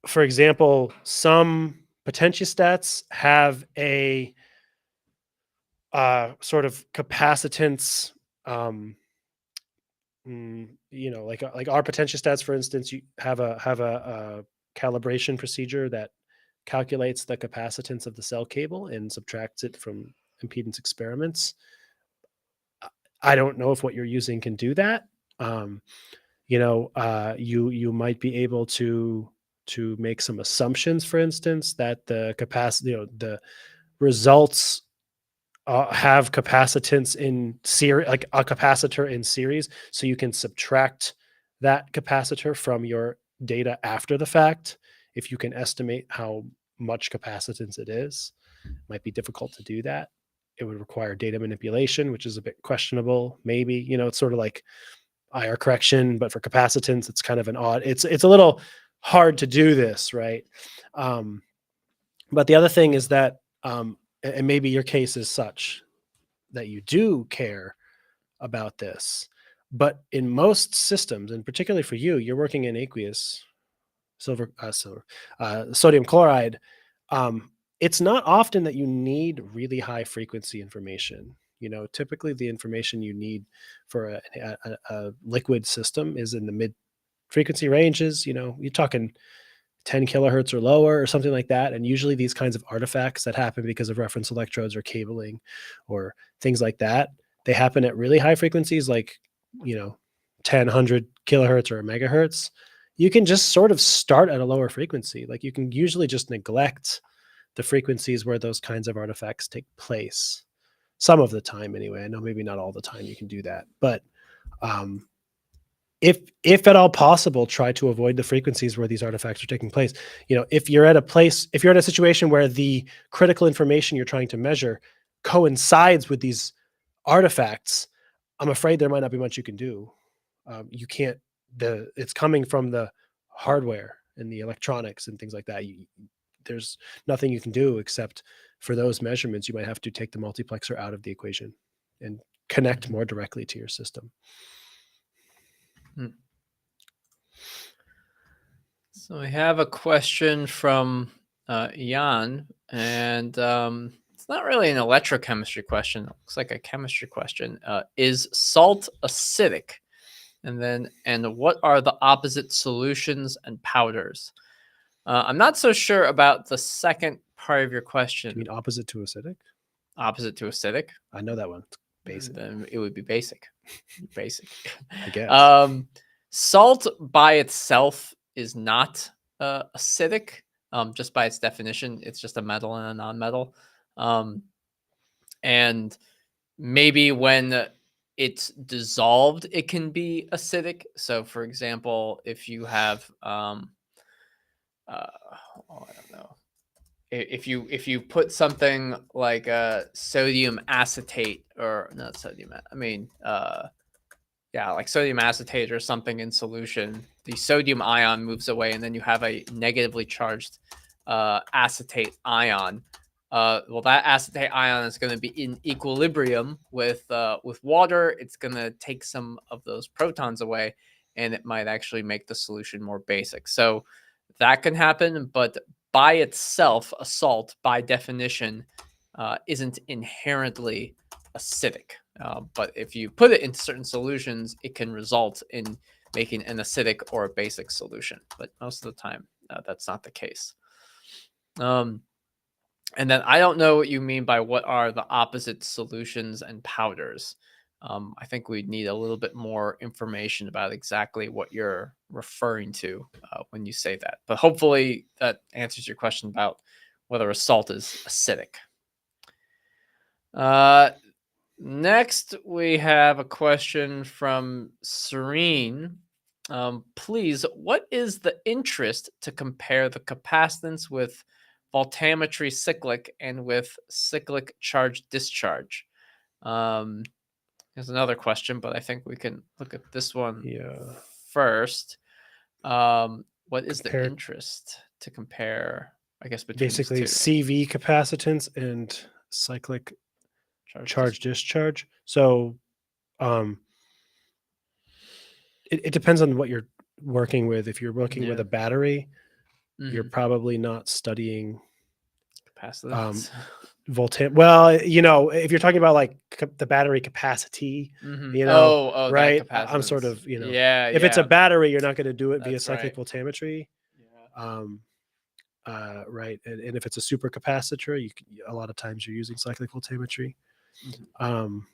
Speaker 4: for example, some potentiostats have a sort of capacitance. Like our potentiostats, for instance, you have a calibration procedure that calculates the capacitance of the cell cable and subtracts it from impedance experiments. I don't know if what you're using can do that. You might be able to make some assumptions, for instance, that the capacity, the results have capacitance in series, like a capacitor in series, so you can subtract that capacitor from your data after the fact. If you can estimate how much capacitance it is, it might be difficult to do that. It would require data manipulation, which is a bit questionable. Maybe, it's sort of like IR correction, but for capacitance, it's kind of an odd. It's a little hard to do this, right? But the other thing is that, and maybe your case is such that you do care about this, but in most systems, and particularly for you, you're working in aqueous sodium chloride. It's not often that you need really high frequency information. Typically the information you need for a liquid system is in the mid frequency ranges. You're talking 10 kilohertz or lower or something like that. And usually these kinds of artifacts that happen because of reference electrodes or cabling or things like that, they happen at really high frequencies, like, 10, 100 kilohertz or megahertz. You can just sort of start at a lower frequency. Like you can usually just neglect the frequencies where those kinds of artifacts take place. Some of the time anyway. I know maybe not all the time you can do that, but um, if at all possible, try to avoid the frequencies where these artifacts are taking place. If you're at a situation where the critical information you're trying to measure coincides with these artifacts, I'm afraid there might not be much you can do. You can't. It's coming from the hardware and the electronics and things like that. There's nothing you can do except for those measurements. You might have to take the multiplexer out of the equation and connect more directly to your system.
Speaker 3: So we have a question from Jan, and it's not really an electrochemistry question. It looks like a chemistry question. Is salt acidic? And what are the opposite solutions and powders? I'm not so sure about the second part of your
Speaker 4: You
Speaker 3: question.
Speaker 4: mean opposite to acidic?
Speaker 3: Opposite to acidic?
Speaker 4: I know that one. It's basic,
Speaker 3: Then it would be basic. Basic.
Speaker 4: I guess.
Speaker 3: Salt by itself is not acidic. Just by its definition, it's just a metal and a non-metal. And maybe when it's dissolved, it can be acidic. So, for example, if you have, I don't know, if you put something like sodium acetate, or not sodium, I mean, yeah, like sodium acetate or something in solution, the sodium ion moves away, and then you have a negatively charged acetate ion. Well, that acetate ion is going to be in equilibrium with water. It's going to take some of those protons away, and it might actually make the solution more basic. So that can happen, but by itself, a salt, by definition, isn't inherently acidic. But if you put it in certain solutions, it can result in making an acidic or a basic solution. But most of the time, that's not the case. And then I don't know what you mean by what are the opposite solutions and powders. I think we need a little bit more information about exactly what you're referring to when you say that. But hopefully that answers your question about whether a salt is acidic. Next, we have a question from Serene. Please, what is the interest to compare the capacitance with voltammetry cyclic and with cyclic charge discharge? There's another question, but I think we can look at this one
Speaker 4: Yeah.
Speaker 3: first. What is the
Speaker 4: Compare-
Speaker 3: interest to compare, I guess, between these
Speaker 4: Basically,
Speaker 3: two?
Speaker 4: CV capacitance and cyclic charge
Speaker 3: dis-
Speaker 4: discharge. So it depends on what you're working with. If you're working with
Speaker 3: Yeah.
Speaker 4: a battery, you're
Speaker 3: Mhm.
Speaker 4: probably not studying
Speaker 3: Capacitance.
Speaker 4: well, if you're talking about like the battery capacity,
Speaker 3: Mhm.
Speaker 4: you know,
Speaker 3: Oh, that
Speaker 4: right? I'm sort
Speaker 3: capacitance.
Speaker 4: of,
Speaker 3: Yeah,
Speaker 4: if it's a
Speaker 3: yeah.
Speaker 4: battery, you're not going to do it via
Speaker 3: That's
Speaker 4: cyclic
Speaker 3: right.
Speaker 4: voltammetry.
Speaker 3: Yeah.
Speaker 4: Right. And if it's a supercapacitor, a lot of times you're using cyclic voltammetry.
Speaker 3: Mhm.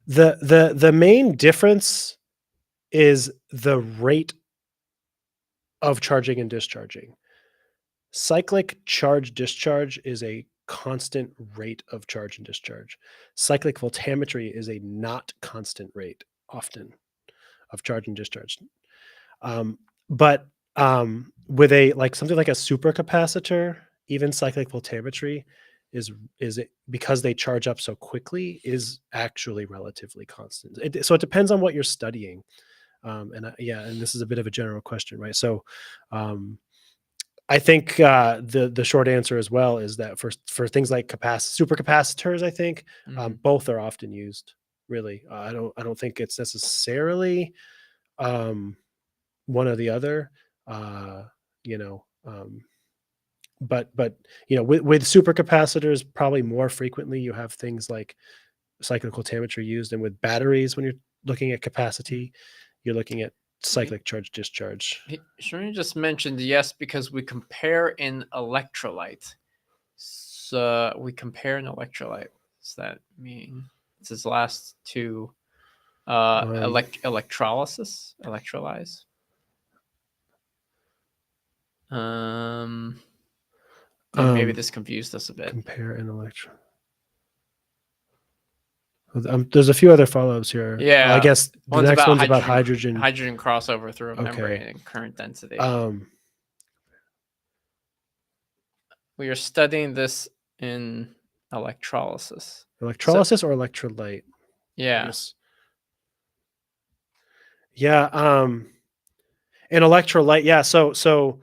Speaker 4: The main difference is the rate of charging and discharging. Cyclic charge discharge is a constant rate of charge and discharge. Cyclic voltammetry is a not constant rate, often, of charge and discharge. But with something like a supercapacitor, even cyclic voltammetry is it, because they charge up so quickly, is actually relatively constant. So it depends on what you're studying. And this is a bit of a general question, right? So I think the short answer as well is that for things like supercapacitors, I think
Speaker 3: Mhm.
Speaker 4: both are often used. Really, I don't think it's necessarily one or the other. Uh, you know, but with supercapacitors, probably more frequently you have things like cyclic voltammetry used, and with batteries, when you're looking at capacity, you're looking at cyclic charge discharge.
Speaker 3: Srini just mentioned yes because we compare in electrolyte. So we compare an electrolyte. Does that mean it's his last two? Electrolysis, electrolyze. Maybe this confused us a bit.
Speaker 4: Compare an electron. There's a few other follow-ups here.
Speaker 3: Yeah,
Speaker 4: I guess the next one's about hydrogen.
Speaker 3: Hydrogen crossover through a
Speaker 4: Okay.
Speaker 3: membrane and current density.
Speaker 4: Um,
Speaker 3: We are studying this in electrolysis.
Speaker 4: electrolysis or electrolyte?
Speaker 3: Yeah.
Speaker 4: Yes. Yeah. An electrolyte. Yeah. So,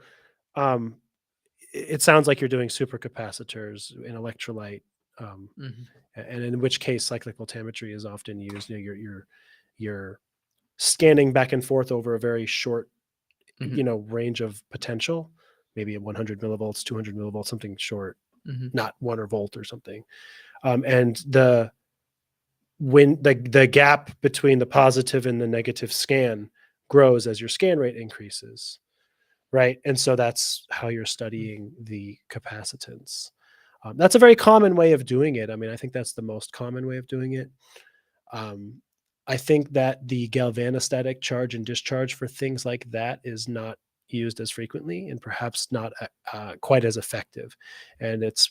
Speaker 4: it sounds like you're doing supercapacitors in electrolyte,
Speaker 3: Mhm.
Speaker 4: and in which case cyclic voltammetry is often used. You're scanning back and forth over a very short,
Speaker 3: Mhm.
Speaker 4: range of potential, maybe at 100 millivolts, 200 millivolts, something short,
Speaker 3: Mhm.
Speaker 4: not 1 or volt or something. And when the gap between the positive and the negative scan grows as your scan rate increases, right? And so that's how you're studying the capacitance. That's a very common way of doing it. I mean, I think that's the most common way of doing it. I think that the galvanostatic charge and discharge for things like that is not used as frequently and perhaps not quite as effective. And it's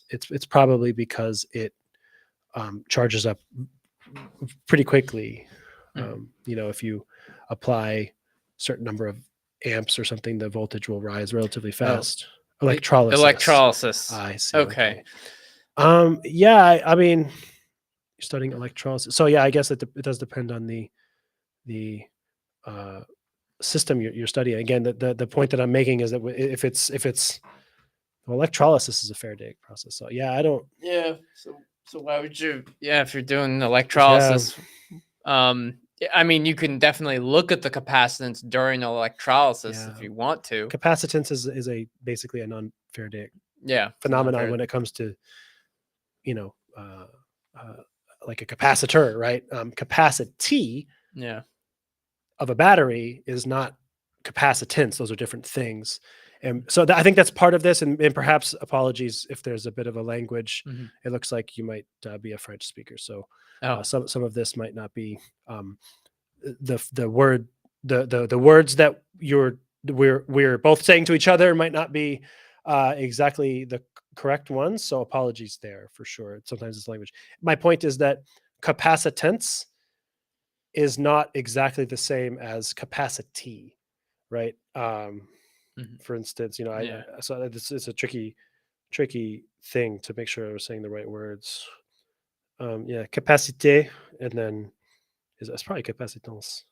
Speaker 4: probably because it charges up pretty quickly.
Speaker 3: Mhm.
Speaker 4: If you apply certain number of amps or something, the voltage will rise relatively fast. Electrolysis.
Speaker 3: Electrolysis.
Speaker 4: I see.
Speaker 3: Okay.
Speaker 4: Yeah, I mean, you're studying electrolysis. So yeah, I guess it does depend on the system you're studying. Again, the point that I'm making is that if it's electrolysis is a Faraday process. So yeah, I don't.
Speaker 3: Yeah. So why would you? Yeah, if you're doing
Speaker 4: Yeah,
Speaker 3: electrolysis, I mean, you can definitely look at the capacitance during electrolysis if
Speaker 4: yeah.
Speaker 3: you want to.
Speaker 4: Capacitance is basically a non-Faraday
Speaker 3: Yeah.
Speaker 4: phenomenon when it comes to you know uh, uh, like a capacitor, right? Capacity
Speaker 3: Yeah.
Speaker 4: of a battery is not capacitance. Those are different things. And so I think that's part of this. And perhaps apologies if there's a bit of a language.
Speaker 3: Mhm.
Speaker 4: It looks like you might be a French speaker. So
Speaker 3: Oh.
Speaker 4: some of this might not be the words that we're both saying to each other might not be exactly the correct ones. So apologies there for sure. Sometimes it's language. My point is that capacitance is not exactly the same as capacity, right? For instance,
Speaker 3: Yeah.
Speaker 4: so this is a tricky thing to make sure I was saying the right words. Capacité, and then it's probably capacitance.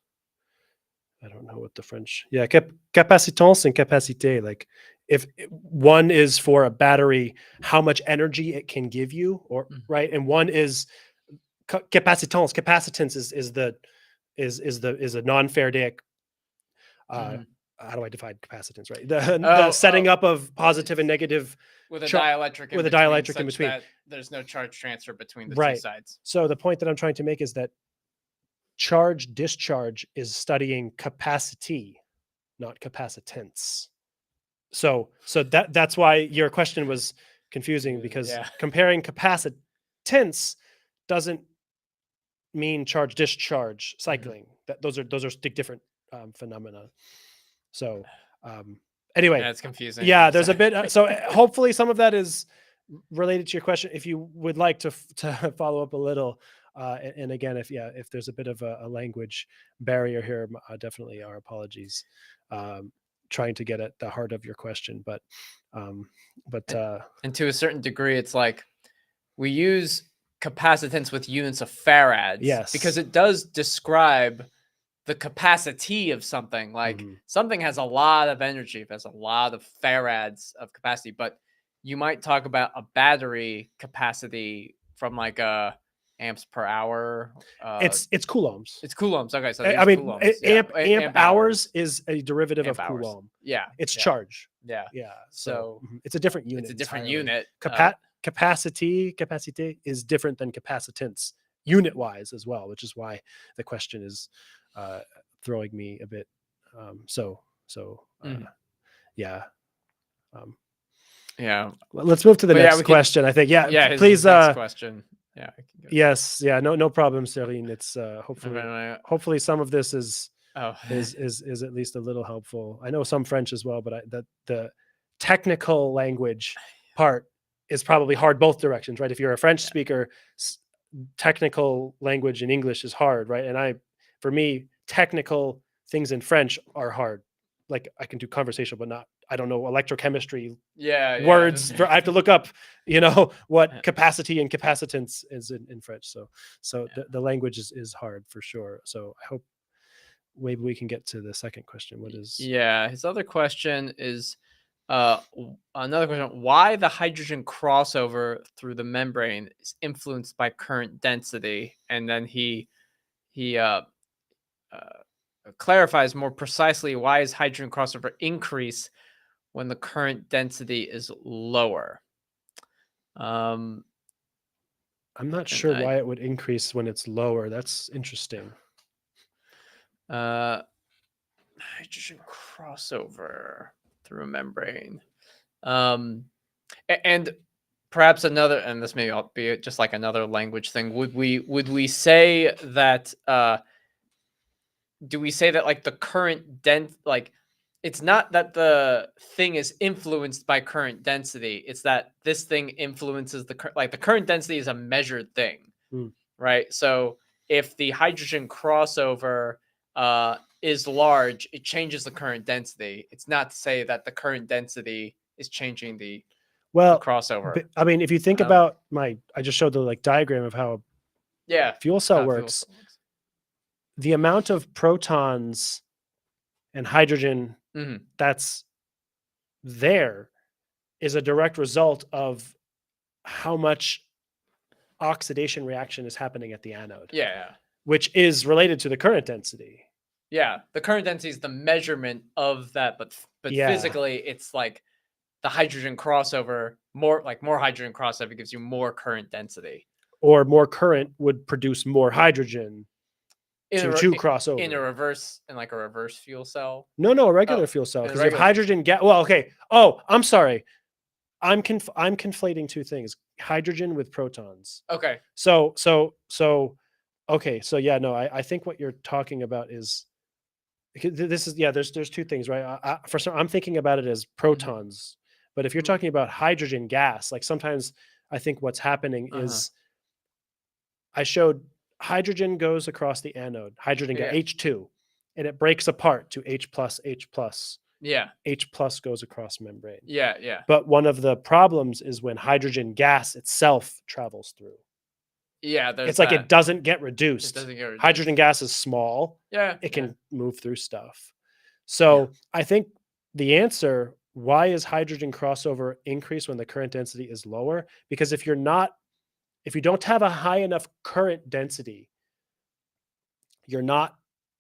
Speaker 4: I don't know what the French. Yeah, capacitance and capacité. Like, if one is for a battery, how much energy it can give you, or right, and one is capacitance. Capacitance is a non-Faradaic. How do I define capacitance? Right, the setting up of positive and negative
Speaker 3: with a dielectric in
Speaker 4: with a
Speaker 3: between,
Speaker 4: dielectric in
Speaker 3: such
Speaker 4: between.
Speaker 3: that there's no charge transfer between the two
Speaker 4: Right.
Speaker 3: sides.
Speaker 4: So the point that I'm trying to make is that charge discharge is studying capacity, not capacitance. So that's why your question was confusing, because
Speaker 3: Yeah.
Speaker 4: comparing capacitance doesn't mean charge discharge cycling. That those are different phenomena. So anyway,
Speaker 3: Yeah, it's confusing.
Speaker 4: yeah, there's a bit. So hopefully some of that is related to your question. If you would like to follow up a little, and again, if there's a bit of a language barrier here, definitely our apologies. Trying to get at the heart of your question, but
Speaker 3: and to a certain degree, it's like we use capacitance with units of farads,
Speaker 4: Yes,
Speaker 3: because it does describe the capacity of something. Like something has a lot of energy, it has a lot of farads of capacity, but you might talk about a battery capacity from like amps per hour.
Speaker 4: It's coulombs.
Speaker 3: It's coulombs. Okay, so
Speaker 4: I mean,
Speaker 3: coulombs.
Speaker 4: amp hours is a derivative of
Speaker 3: hours.
Speaker 4: coulomb.
Speaker 3: Yeah,
Speaker 4: it's charge.
Speaker 3: Yeah.
Speaker 4: So it's a different unit.
Speaker 3: It's a different
Speaker 4: entirely.
Speaker 3: unit.
Speaker 4: Capacity is different than capacitance unit wise as well, which is why the question is throwing me a bit. Yeah.
Speaker 3: Yeah.
Speaker 4: Well, let's move to the next question. I think. Yeah. Please.
Speaker 3: Next question. Yeah.
Speaker 4: Yes. Yeah. No problem, Serene. It's hopefully some of this is at least a little helpful. I know some French as well, but the technical language part is probably hard both directions, right? If you're a French speaker, technical language in English is hard, right? And for me, technical things in French are hard. Like, I can do conversational, but I don't know electrochemistry words. I have to look up, what capacity and capacitance is in French. So the language is hard for sure. So I hope maybe we can get to the second question. What is?
Speaker 3: Yeah, his other question is another question: why the hydrogen crossover through the membrane is influenced by current density, and then he clarifies more precisely why is hydrogen crossover increase when the current density is lower.
Speaker 4: I'm not sure why it would increase when it's lower. That's interesting.
Speaker 3: Hydrogen crossover through a membrane. And perhaps another, and this may be just like another language thing. Would we say that do we say that like the current like it's not that the thing is influenced by current density, it's that this thing influences the current density is a measured thing, right? So if the hydrogen crossover is large, it changes the current density. It's not to say that the current density is changing the crossover.
Speaker 4: I mean, if you think about I just showed the diagram of how fuel cell works. The amount of protons and hydrogen that's there is a direct result of how much oxidation reaction is happening at the anode.
Speaker 3: Yeah.
Speaker 4: Which is related to the current density.
Speaker 3: Yeah, the current density is the measurement of that, but physically it's like the hydrogen crossover, more hydrogen crossover gives you more current density.
Speaker 4: Or more current would produce more hydrogen to cross over.
Speaker 3: In a reverse fuel cell?
Speaker 4: No, a regular fuel cell. Because you have hydrogen gas. Well, okay. Oh, I'm sorry. I'm conflating two things. Hydrogen with protons.
Speaker 3: Okay.
Speaker 4: Okay. So yeah, no, I think what you're talking about is this is there's two things, right? I'm thinking about it as protons, but if you're talking about hydrogen gas, like sometimes I think what's happening is I showed hydrogen goes across the anode, hydrogen
Speaker 3: Yeah.
Speaker 4: H2, and it breaks apart to H plus, H plus.
Speaker 3: Yeah.
Speaker 4: H plus goes across membrane.
Speaker 3: Yeah. Yeah.
Speaker 4: But one of the problems is when hydrogen gas itself travels through.
Speaker 3: Yeah. There's
Speaker 4: It's like
Speaker 3: that.
Speaker 4: it doesn't get
Speaker 3: It
Speaker 4: reduced.
Speaker 3: doesn't get reduced.
Speaker 4: Hydrogen gas is small.
Speaker 3: Yeah.
Speaker 4: It can move through stuff. So I think the answer, why is hydrogen crossover increase when the current density is lower? Because if you don't have a high enough current density, you're not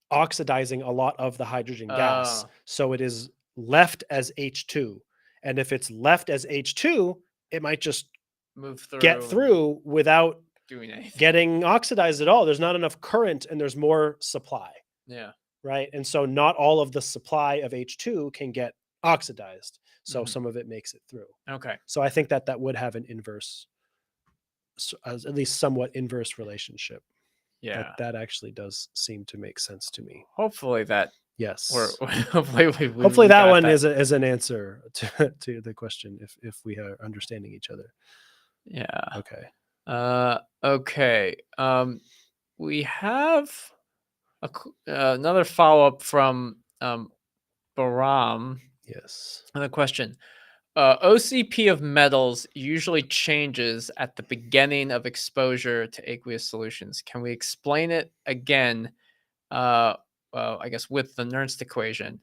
Speaker 4: oxidizing a lot of the hydrogen gas.
Speaker 3: Oh.
Speaker 4: So it is left as H2. And if it's left as H2, it might just
Speaker 3: Move through.
Speaker 4: get through without
Speaker 3: Doing anything.
Speaker 4: getting oxidized at all. There's not enough current and there's more supply,
Speaker 3: Yeah.
Speaker 4: right? And so not all of the supply of H2 can get oxidized. So
Speaker 3: Mhm.
Speaker 4: some of it makes it through.
Speaker 3: Okay.
Speaker 4: So I think that would have an inverse, at least somewhat inverse relationship.
Speaker 3: Yeah.
Speaker 4: That actually does seem to make sense to me.
Speaker 3: Hopefully that.
Speaker 4: Yes.
Speaker 3: Hopefully
Speaker 4: Hopefully that
Speaker 3: got
Speaker 4: one is an answer to the question if we are understanding each other.
Speaker 3: Yeah.
Speaker 4: Okay.
Speaker 3: Okay. We have another follow-up from Baram.
Speaker 4: Yes.
Speaker 3: Another question. OCP of metals usually changes at the beginning of exposure to aqueous solutions. Can we explain it again? I guess with the Nernst equation.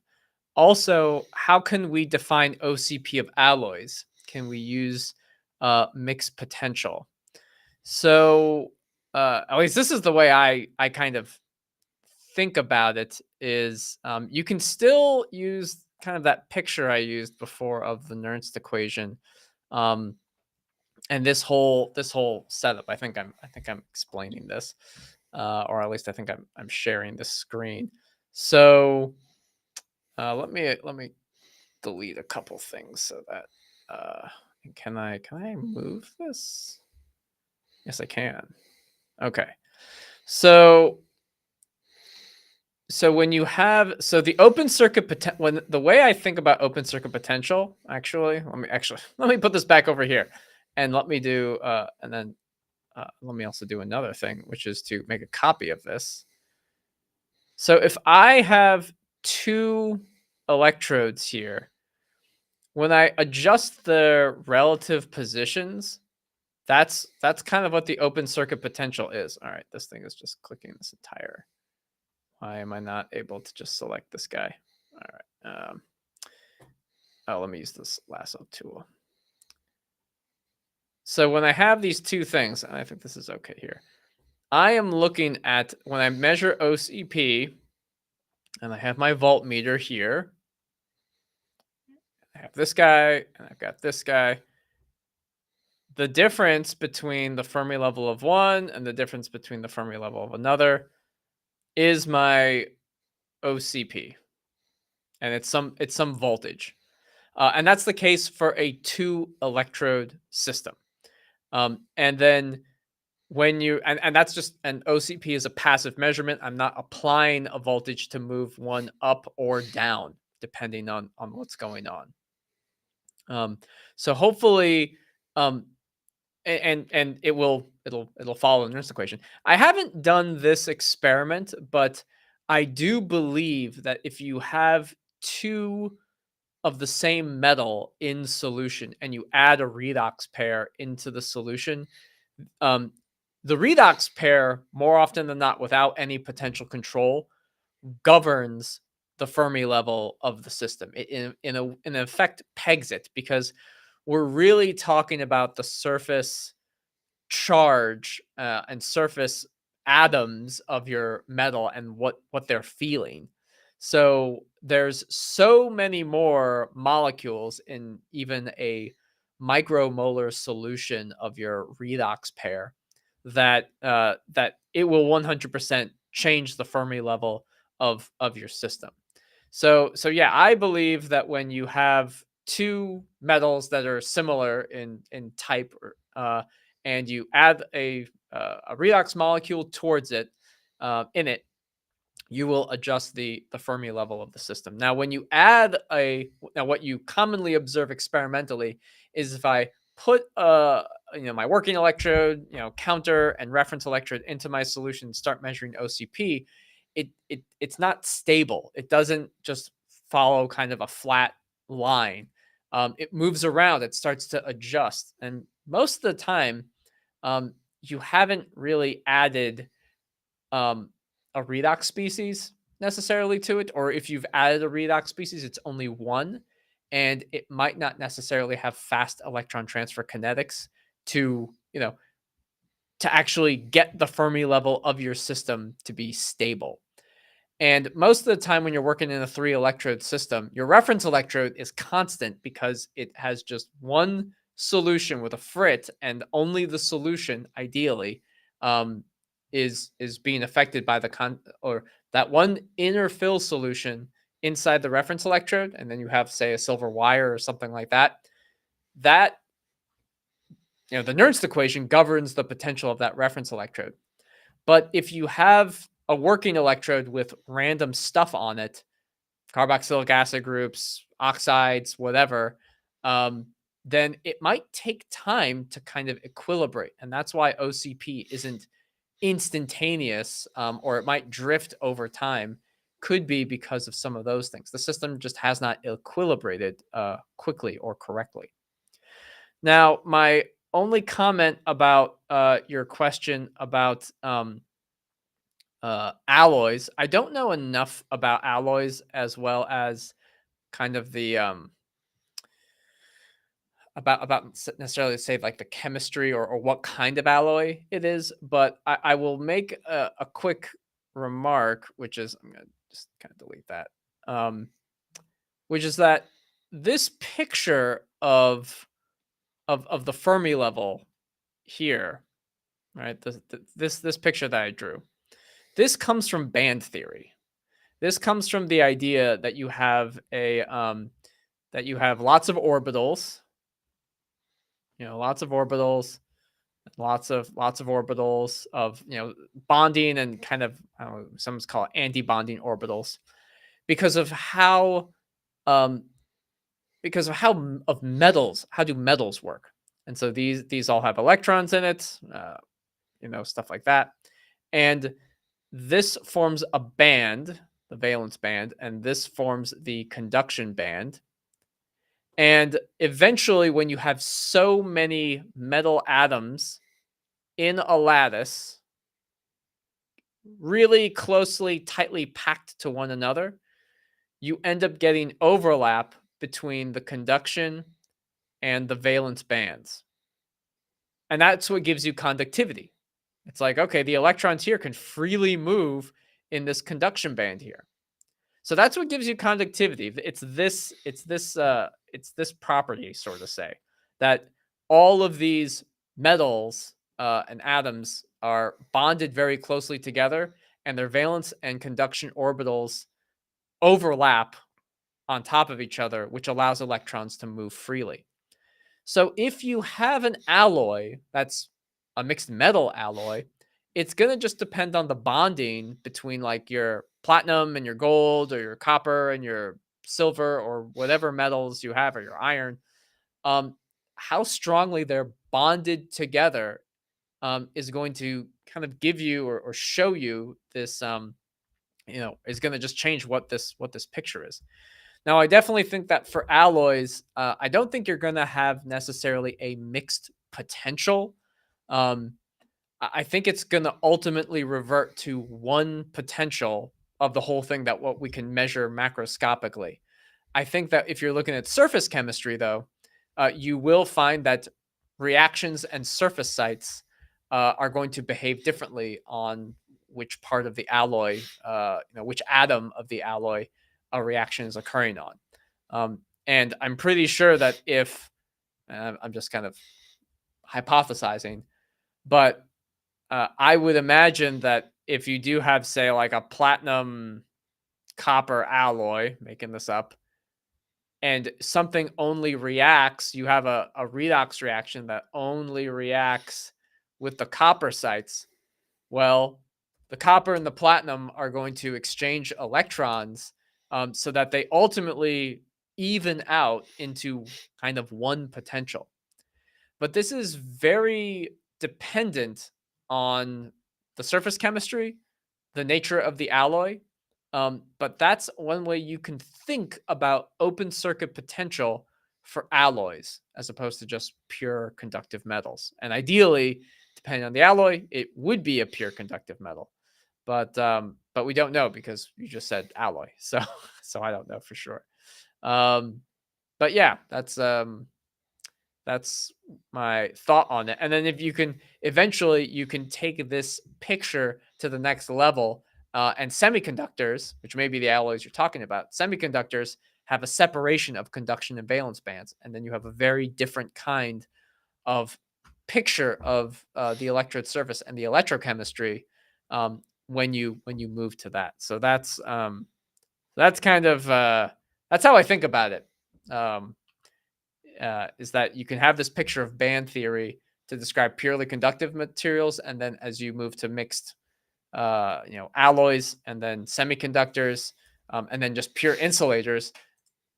Speaker 3: Also, how can we define OCP of alloys? Can we use mixed potential? So, at least this is the way I kind of think about it. Is you can still use kind of that picture I used before of the Nernst equation, and this whole setup. I think I'm explaining this, or at least I think I'm sharing the screen. So let me delete a couple things so that can I move this? Yes, I can. Okay. So when you have the open circuit when the way I think about open circuit potential, let me put this back over here, and let me do and then let me also do another thing, which is to make a copy of this. So if I have two electrodes here, when I adjust the relative positions, that's kind of what the open circuit potential is. All right, this thing is just clicking this entire. Why am I not able to just select this guy? All right. Let me use this lasso tool. So when I have these two things, and I think this is okay here, I am looking at when I measure OCP, and I have my voltmeter here. I have this guy, and I've got this guy. The difference between the Fermi level of one and the difference between the Fermi level of another is my OCP, and it's some voltage, and that's the case for a 2-electrode system. And then when you and that's just an OCP is a passive measurement. I'm not applying a voltage to move one up or down depending on what's going on. So hopefully, and it'll follow the Nernst equation. I haven't done this experiment, but I do believe that if you have two of the same metal in solution and you add a redox pair into the solution, the redox pair, more often than not, without any potential control, governs the Fermi level of the system. It in effect pegs it, because we're really talking about the surface charge and surface atoms of your metal and what they're feeling. So there's so many more molecules in even a micromolar solution of your redox pair that it will 100% change the Fermi level of your system. So yeah, I believe that when you have two metals that are similar in type, and you add a redox molecule towards it, in it, you will adjust the Fermi level of the system. Now, when you add what you commonly observe experimentally is if I put my working electrode, counter and reference electrode into my solution, start measuring OCP, it's not stable. It doesn't just follow kind of a flat line. It moves around. It starts to adjust, and most of the time, you haven't really added a redox species necessarily to it, or if you've added a redox species, it's only one, and it might not necessarily have fast electron transfer kinetics to to actually get the Fermi level of your system to be stable. And most of the time when you're working in a 3 electrode system, your reference electrode is constant because it has just one solution with a frit, and only the solution ideally is being affected by or that one inner fill solution inside the reference electrode, and then you have, say, a silver wire or something like that. That the Nernst equation governs the potential of that reference electrode. But if you have a working electrode with random stuff on it, carboxylic acid groups, oxides, whatever, then it might take time to kind of equilibrate. And that's why OCP isn't instantaneous, or it might drift over time. Could be because of some of those things. The system just has not equilibrated quickly or correctly. Now, my only comment about your question about alloys, I don't know enough about alloys, as well as kind of the about necessarily say like the chemistry or what kind of alloy it is, but I will make a quick remark, which is, I'm gonna just kind of delete that, which is that this picture of the Fermi level here, right? This picture that I drew, this comes from band theory. This comes from the idea that you have lots of orbitals, lots of orbitals, lots of orbitals of bonding and kind of, I don't know, some call it anti-bonding orbitals, because of how metals, how do metals work? And so these all have electrons in it, stuff like that. And this forms a band, the valence band, and this forms the conduction band. And eventually, when you have so many metal atoms in a lattice, really closely, tightly packed to one another, you end up getting overlap between the conduction and the valence bands. And that's what gives you conductivity. It's like, okay, the electrons here can freely move in this conduction band here. So that's what gives you conductivity. It's this property, sort of say, that all of these metals and atoms are bonded very closely together, and their valence and conduction orbitals overlap on top of each other, which allows electrons to move freely. So if you have an alloy that's a mixed metal alloy, it's going to just depend on the bonding between like your platinum and your gold, or your copper and your silver, or whatever metals you have, or your iron. How strongly they're bonded together is going to kind of give you or show you this, is going to just change what this picture is. Now, I definitely think that for alloys, I don't think you're going to have necessarily a mixed potential. I think it's going to ultimately revert to one potential of the whole thing, that what we can measure macroscopically. I think that if you're looking at surface chemistry, though, you will find that reactions and surface sites are going to behave differently on which part of the alloy, which atom of the alloy a reaction is occurring on. And I'm pretty sure that if, I'm just kind of hypothesizing, but I would imagine that if you do have, say, like a platinum copper alloy, making this up, and something only reacts, you have a redox reaction that only reacts with the copper sites, well, the copper and the platinum are going to exchange electrons so that they ultimately even out into kind of one potential. but this is very dependent on the surface chemistry, the nature of the alloy. But that's one way you can think about open circuit potential for alloys as opposed to just pure conductive metals. And ideally, depending on the alloy, it would be a pure conductive metal. But we don't know because you just said alloy. So I don't know for sure. But yeah, that's my thought on it. And then if you can eventually you can take this picture to the next level, and semiconductors, which may be the alloys you're talking about, semiconductors have a separation of conduction and valence bands, and then you have a very different kind of picture of the electrode surface and the electrochemistry when you move to that. So that's kind of that's how I think about it. Is that you can have this picture of band theory to describe purely conductive materials, and then as you move to mixed alloys and then semiconductors, and then just pure insulators,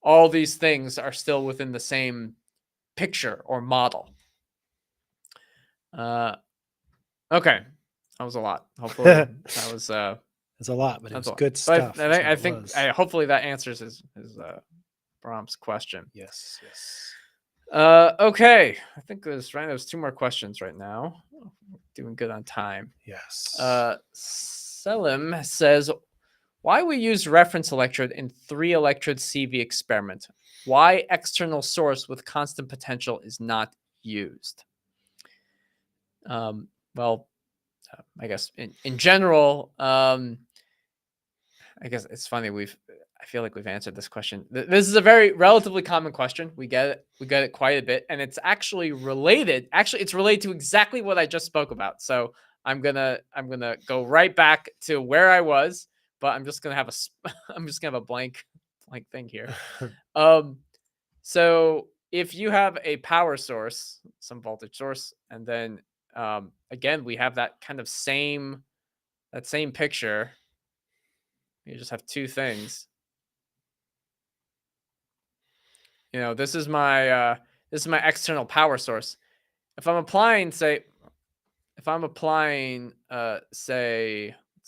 Speaker 3: all these things are still within the same picture or model. Okay, that was a lot. Hopefully that was
Speaker 4: It's a lot, but it was
Speaker 3: that's a lot.
Speaker 4: good
Speaker 3: But
Speaker 4: stuff.
Speaker 3: I think hopefully that answers his Brahms question.
Speaker 4: Yes.
Speaker 3: Okay, I think there's 2 more questions right now. Doing good on time.
Speaker 4: Yes.
Speaker 3: Selim says, why we use reference electrode in 3 electrode CV experiment? Why external source with constant potential is not used? Well, I guess in general, I guess it's funny. I feel like we've answered this question. This is a very relatively common question. We get it quite a bit, and it's actually related. Actually, it's related to exactly what I just spoke about. So I'm gonna go right back to where I was, but I'm just gonna have a blank thing here. So if you have a power source, some voltage source, and then again we have that kind of same picture. You just have 2 things. This is my external power source. If I'm applying, say, let's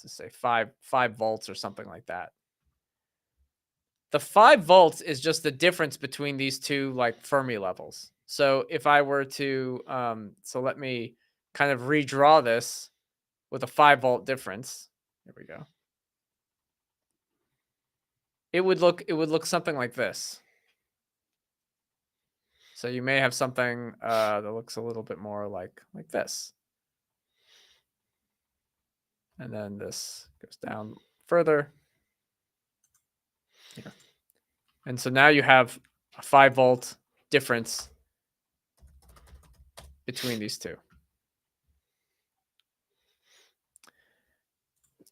Speaker 3: just say 5 volts or something like that. The 5 volts is just the difference between these 2 like Fermi levels. So if I were to, so let me kind of redraw this with a 5 volt difference. Here we go. It would look something like this. So you may have something that looks a little bit more like this. And then this goes down further. Here. And so now you have a 5 volt difference between these 2.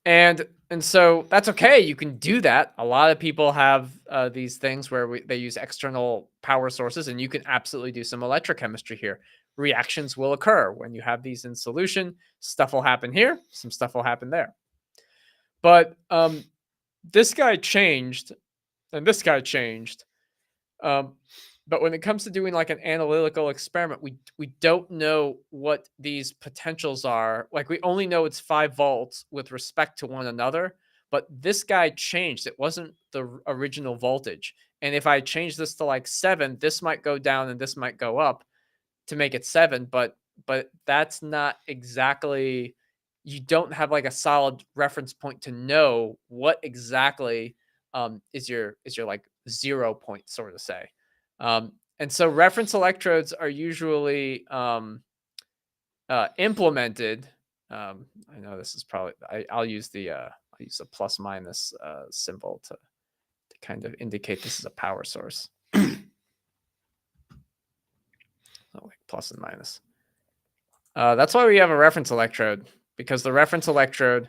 Speaker 3: And so that's okay. You can do that. A lot of people have these things where they use external power sources, and you can absolutely do some electrochemistry here. Reactions will occur when you have these in solution. Stuff will happen here. Some stuff will happen there. But this guy changed, and this guy changed. But when it comes to doing like an analytical experiment, we don't know what these potentials are. Like we only know it's 5 volts with respect to one another, but this guy changed. It wasn't the original voltage. And if I change this to like 7, this might go down and this might go up to make it 7, but that's not exactly, you don't have like a solid reference point to know what exactly is your like 0 point, sort of say. And so reference electrodes are usually implemented. I know this is probably, I'll use the plus minus symbol to kind of indicate this is a power source. Like plus and minus. That's why we have a reference electrode, because the reference electrode,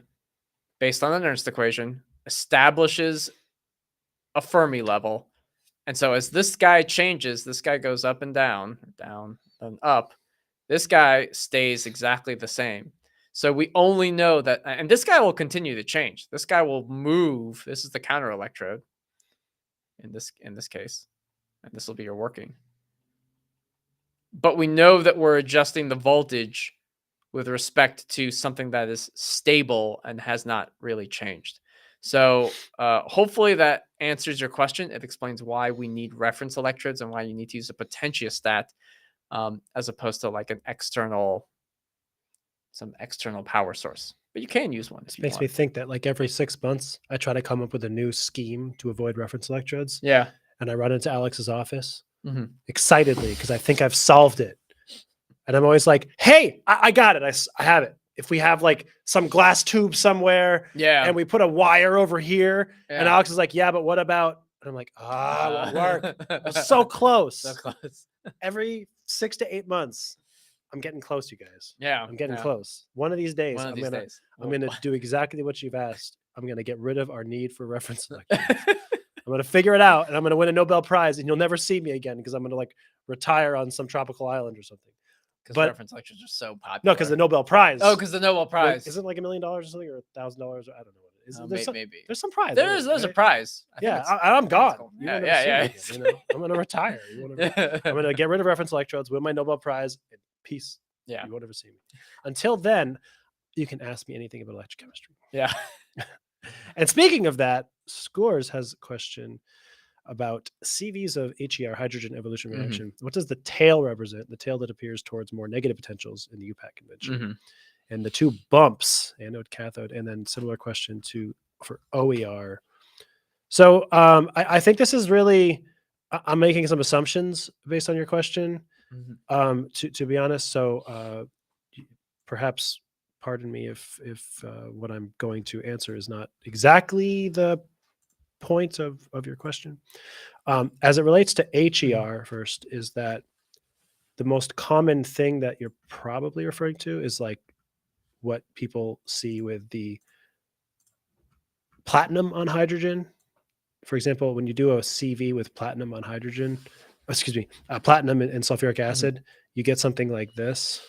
Speaker 3: based on the Nernst equation, establishes a Fermi level. And so as this guy changes, this guy goes up and down, down and up. This guy stays exactly the same. So we only know that, and this guy will continue to change. This guy will move. This is the counter electrode in this case, and this will be your working. but we know that we're adjusting the voltage with respect to something that is stable and has not really changed. So hopefully that answers your question. It explains why we need reference electrodes and why you need to use a potentiostat as opposed to like some external power source. But you can use one if you
Speaker 4: Makes me
Speaker 3: want.
Speaker 4: think that like every 6 months, I try to come up with a new scheme to avoid reference electrodes.
Speaker 3: Yeah.
Speaker 4: And I run into Alex's office
Speaker 3: hmm
Speaker 4: excitedly because I think I've solved it. And I'm always like, hey, I got it. I have it. If we have like some glass tube somewhere
Speaker 3: Yeah.
Speaker 4: and we put a wire over here, and
Speaker 3: Yeah.
Speaker 4: Alex is like, yeah, but what about? And I'm like, won't work. I was so close.
Speaker 3: So close.
Speaker 4: Every 6 to 8 months, I'm getting close, you guys.
Speaker 3: Yeah.
Speaker 4: I'm getting
Speaker 3: yeah.
Speaker 4: close. One of these days,
Speaker 3: One of these days.
Speaker 4: I'm gonna do exactly what you've asked. I'm gonna get rid of our need for reference electrodes. I'm gonna figure it out, and I'm gonna win a Nobel Prize, and you'll never see me again because I'm gonna like retire on some tropical island or something.
Speaker 3: Because
Speaker 4: But-
Speaker 3: reference electrodes are so popular.
Speaker 4: No, because the Nobel Prize.
Speaker 3: Oh, because the Nobel Prize.
Speaker 4: Is it like $1 million or something, or $1,000? I don't know what it is.
Speaker 3: Maybe.
Speaker 4: There's some prize.
Speaker 3: There's a
Speaker 4: right?
Speaker 3: prize. I think
Speaker 4: Yeah,
Speaker 3: it's-
Speaker 4: I'm
Speaker 3: it's
Speaker 4: gone.
Speaker 3: cool.
Speaker 4: You
Speaker 3: Yeah,
Speaker 4: won't
Speaker 3: yeah,
Speaker 4: ever
Speaker 3: yeah.
Speaker 4: see me again, I'm gonna retire. I'm gonna get rid of reference electrodes, win my Nobel Prize, and peace.
Speaker 3: Yeah.
Speaker 4: You won't ever see me. Until then, you can ask me anything about electrochemistry.
Speaker 3: Yeah.
Speaker 4: And speaking of that, Scores has a question about CVs of HER, hydrogen evolution
Speaker 3: Mhm.
Speaker 4: reaction. What does the tail represent? The tail that appears towards more negative potentials in the UPAC convention.
Speaker 3: hmm
Speaker 4: And the two bumps, anode, cathode, and then similar question for OER. So I think this is really, I'm making some assumptions based on your question, to be honest. So perhaps pardon me if what I'm going to answer is not exactly the point of your question. As it relates to HER first, is that the most common thing that you're probably referring to is like what people see with the platinum on hydrogen. For example, when you do a CV with platinum on hydrogen, platinum and sulfuric acid, you get something like this.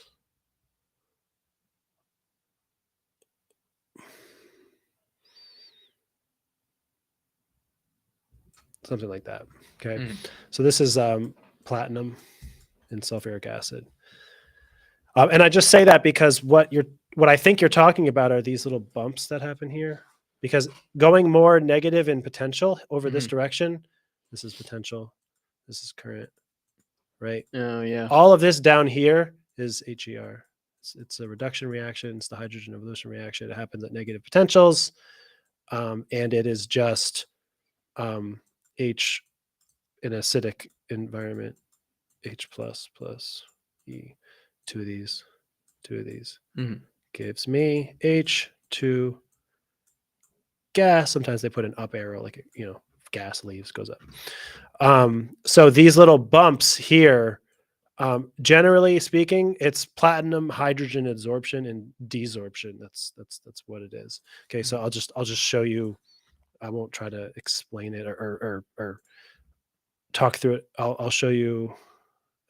Speaker 4: Something like that. Okay. So this is platinum and sulfuric acid. And I just say that because what I think you're talking about are these little bumps that happen here. Because going more negative in potential over this direction, this is potential, this is current, right?
Speaker 3: Oh, yeah.
Speaker 4: All of this down here is HER. It's a reduction reaction. It's the hydrogen evolution reaction. It happens at negative potentials. And it is just H in acidic environment, H plus E, two of these gives me H2 gas. Sometimes they put an up arrow, like, gas leaves, goes up. So these little bumps here, generally speaking, it's platinum hydrogen adsorption and desorption. That's what it is. Okay, so I'll just show you. I won't try to explain it or talk through it. I'll show you.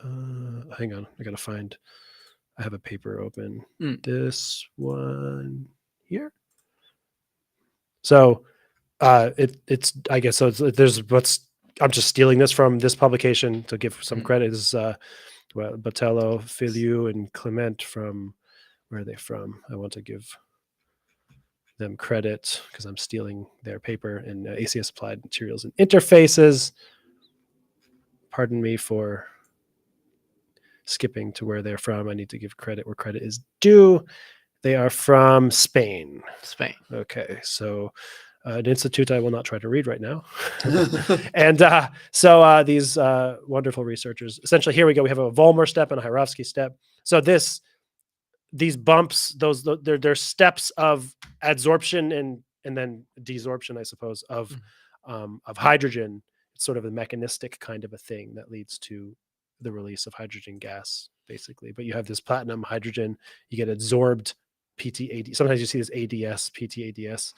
Speaker 4: Hang on, I have a paper open. This one here. So it's I guess so. I'm just stealing this from this publication to give some credit. This is Botello, Filiu, and Clement from, where are they from? I want to give them credit because I'm stealing their paper in ACS Applied Materials and Interfaces. Pardon me for skipping to where they're from. I need to give credit where credit is due. They are from Spain. Okay, so an institute I will not try to read right now. And so these wonderful researchers, essentially, here we go. We have a Vollmer step and a Hierofsky step. So these bumps, they're steps of adsorption and then desorption, I suppose, of hydrogen. It's sort of a mechanistic kind of a thing that leads to the release of hydrogen gas, basically. But you have this platinum hydrogen, you get adsorbed PTAD. Sometimes you see this ADS, PTADS,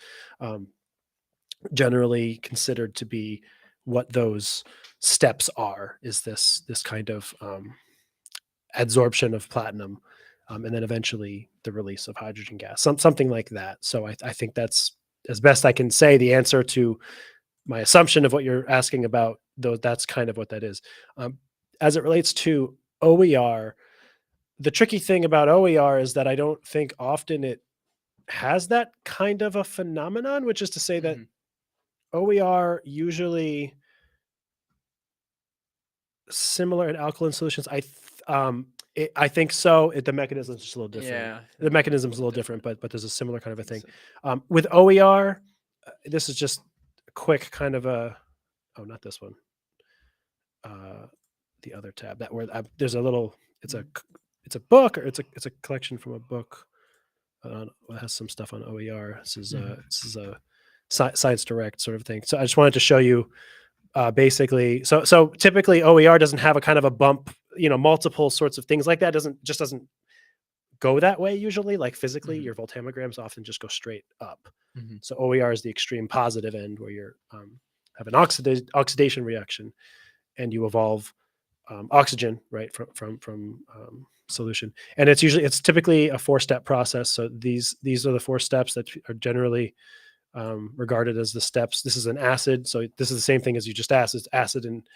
Speaker 4: generally considered to be what those steps are, is this kind of adsorption of platinum, and then eventually the release of hydrogen gas, something like that. So I think that's, as best I can say, the answer to my assumption of what you're asking about, though. That's kind of what that is. As it relates to OER, the tricky thing about OER is that I don't think often it has that kind of a phenomenon, which is to say that OER usually similar in alkaline solutions. I think so. The mechanism is just a little different.
Speaker 3: Yeah,
Speaker 4: The mechanism is a little different, but there's a similar kind of a thing.
Speaker 3: So-
Speaker 4: With OER, this is just a quick kind of a. Oh, not this one. The other tab that where there's a little. It's a book, or it's a collection from a book. It has some stuff on OER. This is a Science Direct sort of thing. So I just wanted to show you. Basically, so typically OER doesn't have a kind of a bump, multiple sorts of things like that. Doesn't go that way usually. Like physically, your voltammograms often just go straight up. So OER is the extreme positive end where you're have an oxidation reaction, and you evolve oxygen right from solution. And it's typically a 4-step process. So these are the 4 steps that are generally regarded as the steps. This is an acid, so this is the same thing as you just asked. It's acid and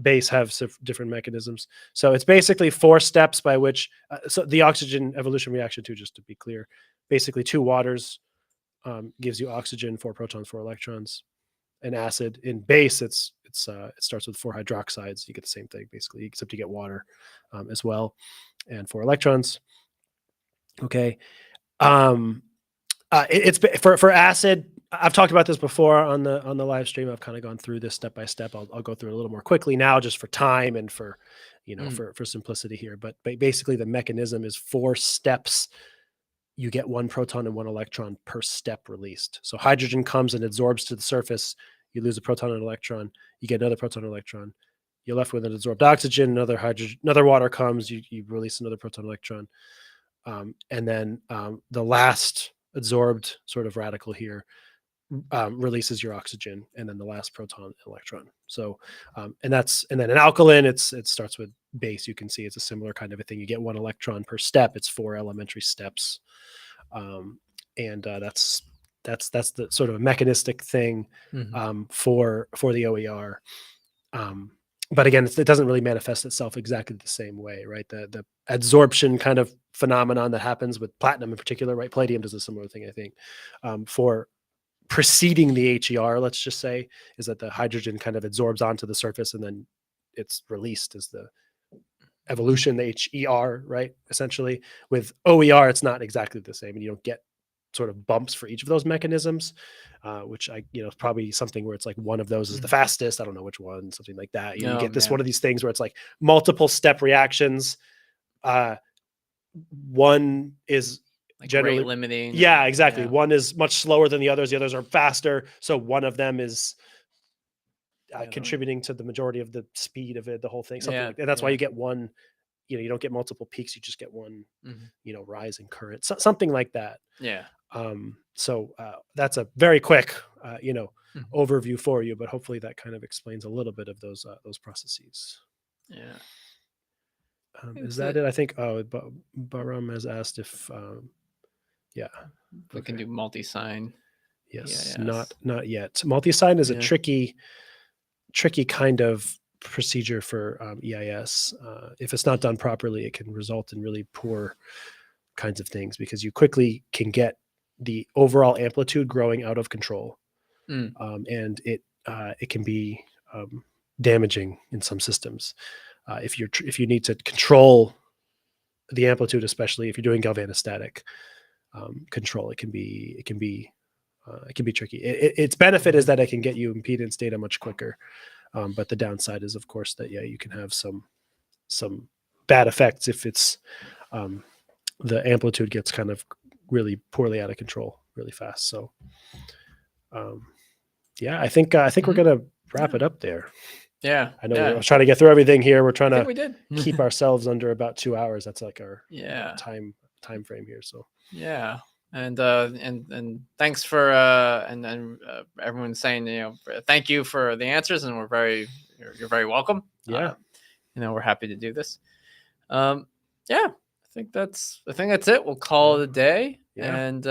Speaker 4: base have different mechanisms. So it's basically 4 steps by which. So the oxygen evolution reaction too, just to be clear, basically 2 waters gives you oxygen, 4 protons, 4 electrons. An acid in base, it starts with 4 hydroxides. You get the same thing basically, except you get water as well, and 4 electrons. Okay. It's for acid. I've talked about this before on the live stream. I've kind of gone through this step by step. I'll go through it a little more quickly now, just for time and for for simplicity here. But basically, the mechanism is 4 steps. You get 1 proton and 1 electron per step released. So hydrogen comes and absorbs to the surface. You lose a proton and electron. You get another proton and electron. You're left with an absorbed oxygen. Another water comes. You release another proton and electron, and then the last absorbed sort of radical here releases your oxygen, and then the last proton and electron. So and then an alkaline, it starts with base. You can see it's a similar kind of a thing. You get 1 electron per step. It's 4 elementary steps, and that's the sort of a mechanistic thing for the OER. But again, it doesn't really manifest itself exactly the same way, right? The adsorption kind of phenomenon that happens with platinum in particular, right? Palladium does a similar thing, I think. For preceding the HER, let's just say, is that the hydrogen kind of adsorbs onto the surface and then it's released as the evolution, the HER, right? Essentially, with OER, it's not exactly the same, and you don't get sort of bumps for each of those mechanisms, which is probably something where it's like one of those is the fastest. I don't know which one, something like that. You get this one of these things where it's like multiple step reactions. One is
Speaker 3: like
Speaker 4: generally
Speaker 3: rate limiting.
Speaker 4: Yeah, exactly. One is much slower than the others. The others are faster. So one of them is contributing to the majority of the speed of it, the whole thing. And that's why you get one. You don't get multiple peaks. You just get one. Rise in current. Something like that.
Speaker 3: Yeah.
Speaker 4: So that's a very quick, overview for you, but hopefully that kind of explains a little bit of those processes.
Speaker 3: Yeah.
Speaker 4: Is that it? I think. Oh, Baram has asked if.
Speaker 3: We can do multi-sign.
Speaker 4: Yes, not yet. Multi-sign is a tricky kind of procedure for EIS. If it's not done properly, it can result in really poor kinds of things because you quickly can get the overall amplitude growing out of control, and it can be damaging in some systems. If you need to control the amplitude, especially if you're doing galvanostatic control, it can be tricky. Its benefit is that it can get you impedance data much quicker, but the downside is, of course, that you can have some bad effects if it's the amplitude gets kind of really poorly out of control really fast. So, I think we're gonna wrap it up there.
Speaker 3: Yeah,
Speaker 4: I know we're trying to get through everything here. We're trying to
Speaker 3: we
Speaker 4: keep ourselves under about 2 hours. That's like our time frame here. So
Speaker 3: and thanks for and everyone saying thank you for the answers, and you're very welcome.
Speaker 4: Yeah,
Speaker 3: we're happy to do this. I think that's it. We'll call it a day.
Speaker 4: Yeah.
Speaker 3: And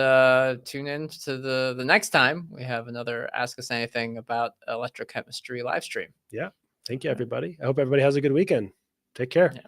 Speaker 3: tune in to the next time we have another Ask Us Anything about electrochemistry live stream.
Speaker 4: Yeah. Thank you, everybody. I hope everybody has a good weekend. Take care.
Speaker 3: Yeah.